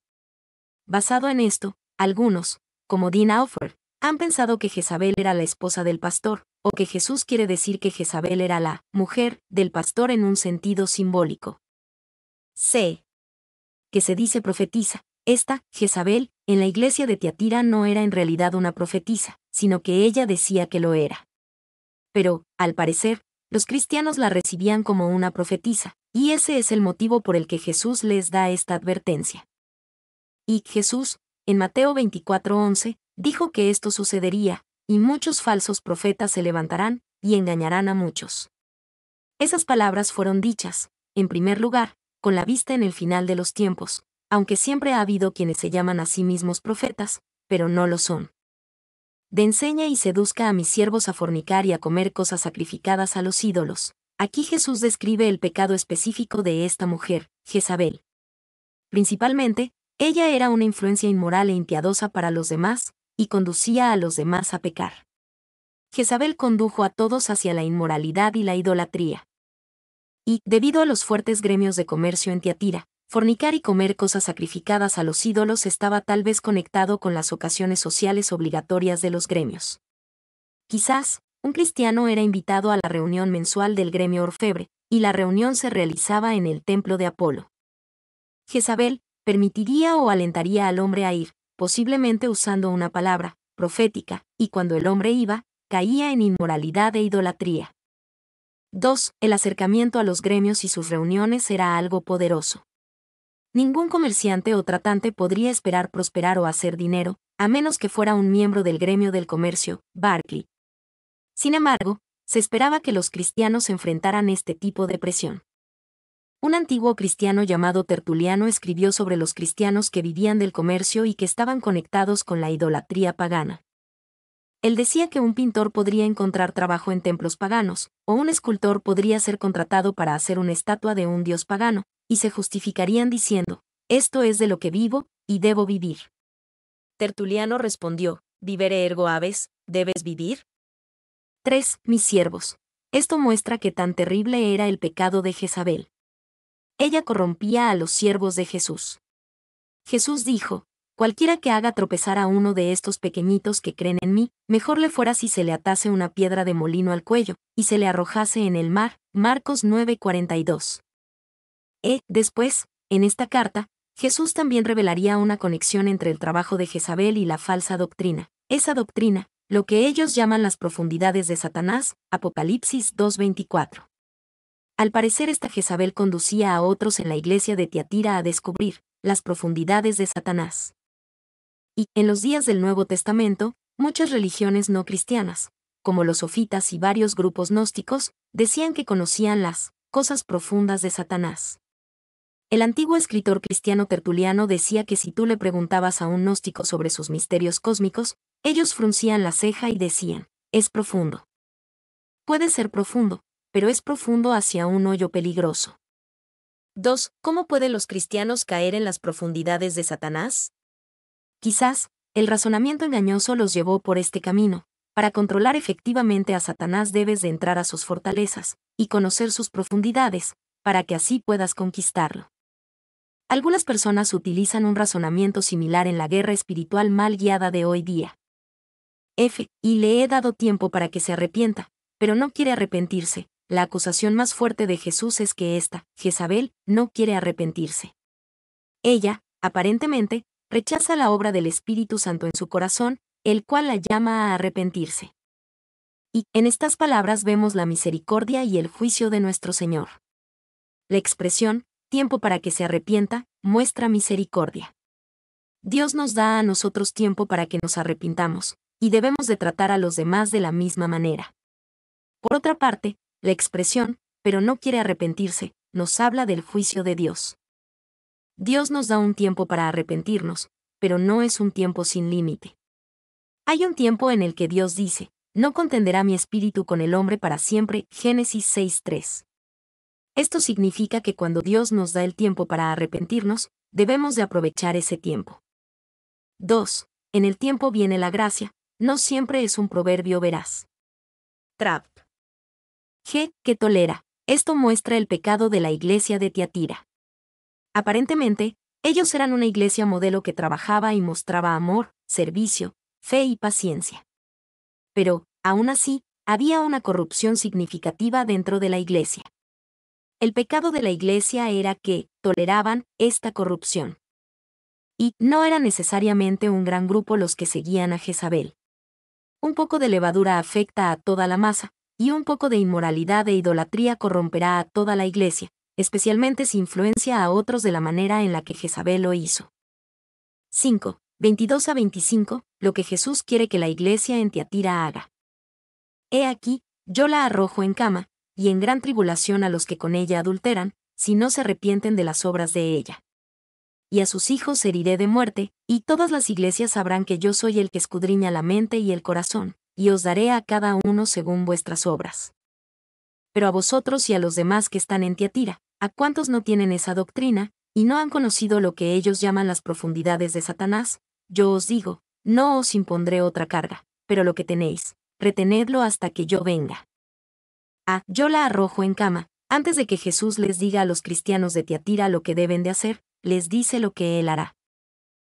Basado en esto, algunos, como Dean Alford, han pensado que Jezabel era la esposa del pastor, o que Jesús quiere decir que Jezabel era la mujer del pastor en un sentido simbólico. Que se dice profetiza. Esta, Jezabel, en la iglesia de Tiatira no era en realidad una profetisa, sino que ella decía que lo era. Pero, al parecer, los cristianos la recibían como una profetisa, y ese es el motivo por el que Jesús les da esta advertencia. Y Jesús, en Mateo 24:11, dijo que esto sucedería, y muchos falsos profetas se levantarán, y engañarán a muchos. Esas palabras fueron dichas, en primer lugar, con la vista en el final de los tiempos, aunque siempre ha habido quienes se llaman a sí mismos profetas, pero no lo son. De enseña y seduzca a mis siervos a fornicar y a comer cosas sacrificadas a los ídolos. Aquí Jesús describe el pecado específico de esta mujer, Jezabel. Principalmente, ella era una influencia inmoral e impiadosa para los demás, y conducía a los demás a pecar. Jezabel condujo a todos hacia la inmoralidad y la idolatría. Y, debido a los fuertes gremios de comercio en Tiatira, fornicar y comer cosas sacrificadas a los ídolos estaba tal vez conectado con las ocasiones sociales obligatorias de los gremios. Quizás, un cristiano era invitado a la reunión mensual del gremio orfebre, y la reunión se realizaba en el templo de Apolo. Jezabel permitiría o alentaría al hombre a ir, posiblemente usando una palabra profética, y cuando el hombre iba, caía en inmoralidad e idolatría. El acercamiento a los gremios y sus reuniones era algo poderoso. Ningún comerciante o tratante podría esperar prosperar o hacer dinero, a menos que fuera un miembro del gremio del comercio, Barclay. Sin embargo, se esperaba que los cristianos enfrentaran este tipo de presión. Un antiguo cristiano llamado Tertuliano escribió sobre los cristianos que vivían del comercio y que estaban conectados con la idolatría pagana. Él decía que un pintor podría encontrar trabajo en templos paganos, o un escultor podría ser contratado para hacer una estatua de un dios pagano, y se justificarían diciendo, esto es de lo que vivo, y debo vivir. Tertuliano respondió, vivere ergo habes, ¿debes vivir? Mis siervos. Esto muestra qué tan terrible era el pecado de Jezabel. Ella corrompía a los siervos de Jesús. Jesús dijo, cualquiera que haga tropezar a uno de estos pequeñitos que creen en mí, mejor le fuera si se le atase una piedra de molino al cuello, y se le arrojase en el mar. Marcos 9:42. Después, en esta carta, Jesús también revelaría una conexión entre el trabajo de Jezabel y la falsa doctrina. Esa doctrina, lo que ellos llaman las profundidades de Satanás, Apocalipsis 2:24. Al parecer esta Jezabel conducía a otros en la iglesia de Tiatira a descubrir las profundidades de Satanás. Y, en los días del Nuevo Testamento, muchas religiones no cristianas, como los sofitas y varios grupos gnósticos, decían que conocían las cosas profundas de Satanás. El antiguo escritor cristiano Tertuliano decía que si tú le preguntabas a un gnóstico sobre sus misterios cósmicos, ellos fruncían la ceja y decían, es profundo. Puede ser profundo, pero es profundo hacia un hoyo peligroso. 2. ¿Cómo pueden los cristianos caer en las profundidades de Satanás? Quizás, el razonamiento engañoso los llevó por este camino. Para controlar efectivamente a Satanás debes de entrar a sus fortalezas y conocer sus profundidades, para que así puedas conquistarlo. Algunas personas utilizan un razonamiento similar en la guerra espiritual mal guiada de hoy día. Y le he dado tiempo para que se arrepienta, pero no quiere arrepentirse. La acusación más fuerte de Jesús es que Jezabel, no quiere arrepentirse. Ella, aparentemente, rechaza la obra del Espíritu Santo en su corazón, el cual la llama a arrepentirse. Y, en estas palabras vemos la misericordia y el juicio de nuestro Señor. La expresión, tiempo para que se arrepienta, muestra misericordia. Dios nos da a nosotros tiempo para que nos arrepintamos, y debemos de tratar a los demás de la misma manera. Por otra parte, la expresión, pero no quiere arrepentirse, nos habla del juicio de Dios. Dios nos da un tiempo para arrepentirnos, pero no es un tiempo sin límite. Hay un tiempo en el que Dios dice, no contenderá mi espíritu con el hombre para siempre, Génesis 6:3. Esto significa que cuando Dios nos da el tiempo para arrepentirnos, debemos de aprovechar ese tiempo. 2. En el tiempo viene la gracia, no siempre es un proverbio veraz. Trap. Que tolera. Esto muestra el pecado de la iglesia de Tiatira. Aparentemente, ellos eran una iglesia modelo que trabajaba y mostraba amor, servicio, fe y paciencia. Pero, aún así, había una corrupción significativa dentro de la iglesia. El pecado de la iglesia era que toleraban esta corrupción. Y no era necesariamente un gran grupo los que seguían a Jezabel. Un poco de levadura afecta a toda la masa, y un poco de inmoralidad e idolatría corromperá a toda la iglesia, especialmente si influencia a otros de la manera en la que Jezabel lo hizo. 5. 22-25, lo que Jesús quiere que la iglesia en Tiatira haga. He aquí, yo la arrojo en cama, y en gran tribulación a los que con ella adulteran, si no se arrepienten de las obras de ella. Y a sus hijos heriré de muerte, y todas las iglesias sabrán que yo soy el que escudriña la mente y el corazón, y os daré a cada uno según vuestras obras. Pero a vosotros y a los demás que están en Tiatira, a cuantos no tienen esa doctrina, y no han conocido lo que ellos llaman las profundidades de Satanás, yo os digo, no os impondré otra carga, pero lo que tenéis, retenedlo hasta que yo venga. Yo la arrojo en cama. Antes de que Jesús les diga a los cristianos de Tiatira lo que deben de hacer, les dice lo que él hará.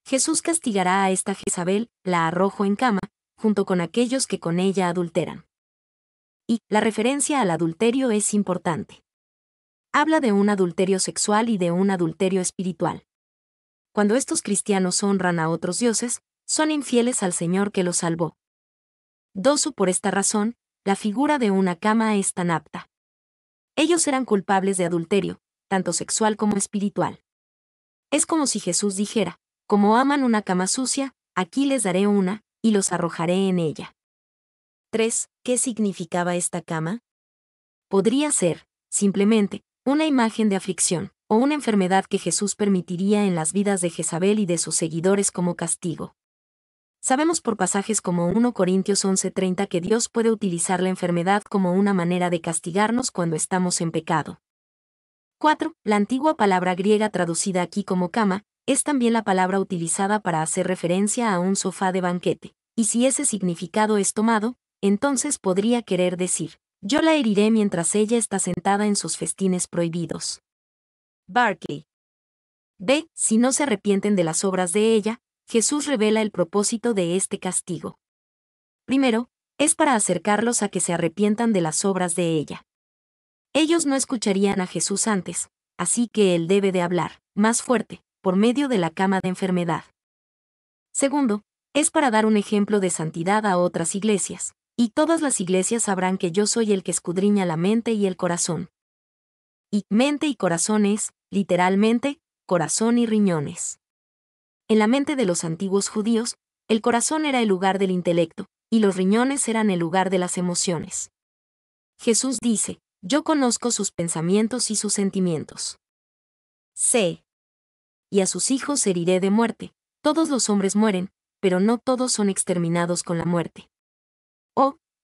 Jesús castigará a esta Jezabel, la arrojo en cama, junto con aquellos que con ella adulteran. Y la referencia al adulterio es importante. Habla de un adulterio sexual y de un adulterio espiritual. Cuando estos cristianos honran a otros dioses, son infieles al Señor que los salvó. 2. Por esta razón, la figura de una cama es tan apta. Ellos eran culpables de adulterio, tanto sexual como espiritual. Es como si Jesús dijera, como aman una cama sucia, aquí les daré una, y los arrojaré en ella. 3. ¿Qué significaba esta cama? Podría ser, simplemente, una imagen de aflicción, o una enfermedad que Jesús permitiría en las vidas de Jezabel y de sus seguidores como castigo. Sabemos por pasajes como 1 Corintios 11:30 que Dios puede utilizar la enfermedad como una manera de castigarnos cuando estamos en pecado. 4. La antigua palabra griega traducida aquí como cama, es también la palabra utilizada para hacer referencia a un sofá de banquete, y si ese significado es tomado, entonces podría querer decir, yo la heriré mientras ella está sentada en sus festines prohibidos. Barclay. Si no se arrepienten de las obras de ella, Jesús revela el propósito de este castigo. Primero, es para acercarlos a que se arrepientan de las obras de ella. Ellos no escucharían a Jesús antes, así que él debe de hablar, más fuerte, por medio de la cama de enfermedad. Segundo, es para dar un ejemplo de santidad a otras iglesias, y todas las iglesias sabrán que yo soy el que escudriña la mente y el corazón. Y mente y corazón es, literalmente, corazón y riñones. En la mente de los antiguos judíos, el corazón era el lugar del intelecto, y los riñones eran el lugar de las emociones. Jesús dice, yo conozco sus pensamientos y sus sentimientos. Y a sus hijos heriré de muerte. Todos los hombres mueren, pero no todos son exterminados con la muerte.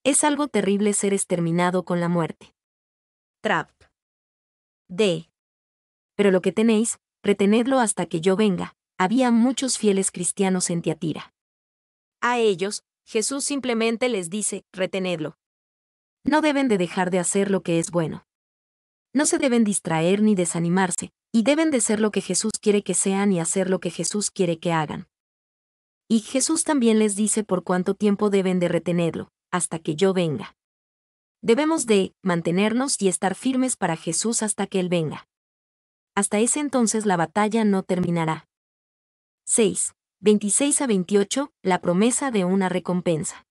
Es algo terrible ser exterminado con la muerte. Trap. pero lo que tenéis, retenedlo hasta que yo venga. Había muchos fieles cristianos en Tiatira. A ellos, Jesús simplemente les dice, retenedlo. No deben de dejar de hacer lo que es bueno. No se deben distraer ni desanimarse, y deben de ser lo que Jesús quiere que sean y hacer lo que Jesús quiere que hagan. Y Jesús también les dice por cuánto tiempo deben de retenerlo, hasta que yo venga. Debemos de mantenernos y estar firmes para Jesús hasta que Él venga. Hasta ese entonces la batalla no terminará. 6. 26 a 28, la promesa de una recompensa.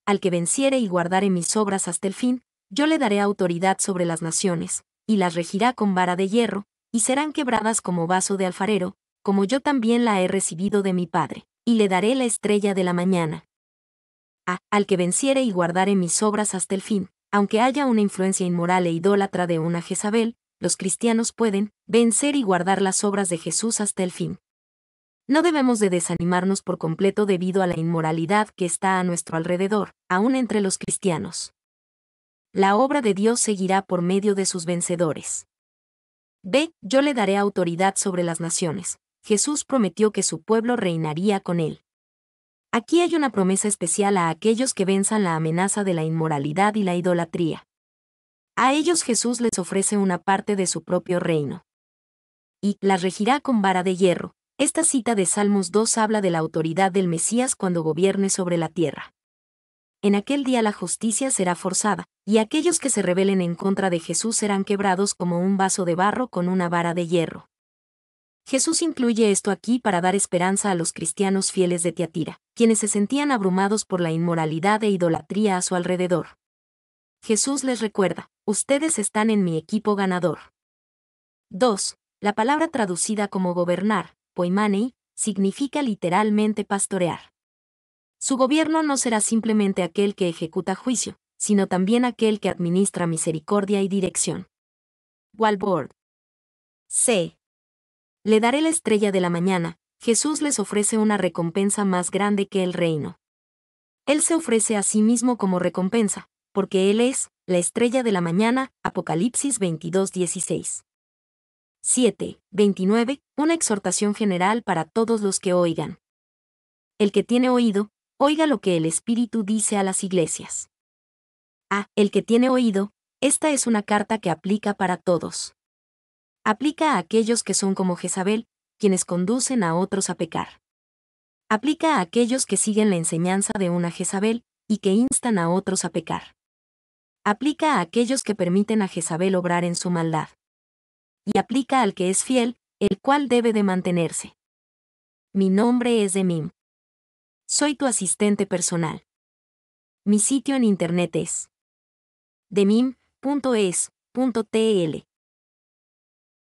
Al que venciere y guardare mis obras hasta el fin, yo le daré autoridad sobre las naciones, y las regirá con vara de hierro, y serán quebradas como vaso de alfarero, como yo también la he recibido de mi Padre, y le daré la estrella de la mañana. Al que venciere y guardare mis obras hasta el fin, aunque haya una influencia inmoral e idólatra de una Jezabel, los cristianos pueden vencer y guardar las obras de Jesús hasta el fin. No debemos de desanimarnos por completo debido a la inmoralidad que está a nuestro alrededor, aún entre los cristianos. La obra de Dios seguirá por medio de sus vencedores. B. Yo le daré autoridad sobre las naciones. Jesús prometió que su pueblo reinaría con él. Aquí hay una promesa especial a aquellos que venzan la amenaza de la inmoralidad y la idolatría. A ellos Jesús les ofrece una parte de su propio reino. Y las regirá con vara de hierro. Esta cita de Salmos 2 habla de la autoridad del Mesías cuando gobierne sobre la tierra. En aquel día la justicia será forzada, y aquellos que se rebelen en contra de Jesús serán quebrados como un vaso de barro con una vara de hierro. Jesús incluye esto aquí para dar esperanza a los cristianos fieles de Tiatira, quienes se sentían abrumados por la inmoralidad e idolatría a su alrededor. Jesús les recuerda, ustedes están en mi equipo ganador. 2. La palabra traducida como gobernar, poimanei, significa literalmente pastorear. Su gobierno no será simplemente aquel que ejecuta juicio, sino también aquel que administra misericordia y dirección. Walbord. C. Le daré la estrella de la mañana. Jesús les ofrece una recompensa más grande que el reino. Él se ofrece a sí mismo como recompensa, porque Él es la estrella de la mañana. Apocalipsis 22:16. 7. 29. Una exhortación general para todos los que oigan. El que tiene oído, oiga lo que el Espíritu dice a las iglesias. El que tiene oído, esta es una carta que aplica para todos. Aplica a aquellos que son como Jezabel, quienes conducen a otros a pecar. Aplica a aquellos que siguen la enseñanza de una Jezabel, y que instan a otros a pecar. Aplica a aquellos que permiten a Jezabel obrar en su maldad. Y aplica al que es fiel, el cual debe de mantenerse. Mi nombre es Demim. Soy tu asistente personal. Mi sitio en internet es demim.es.tl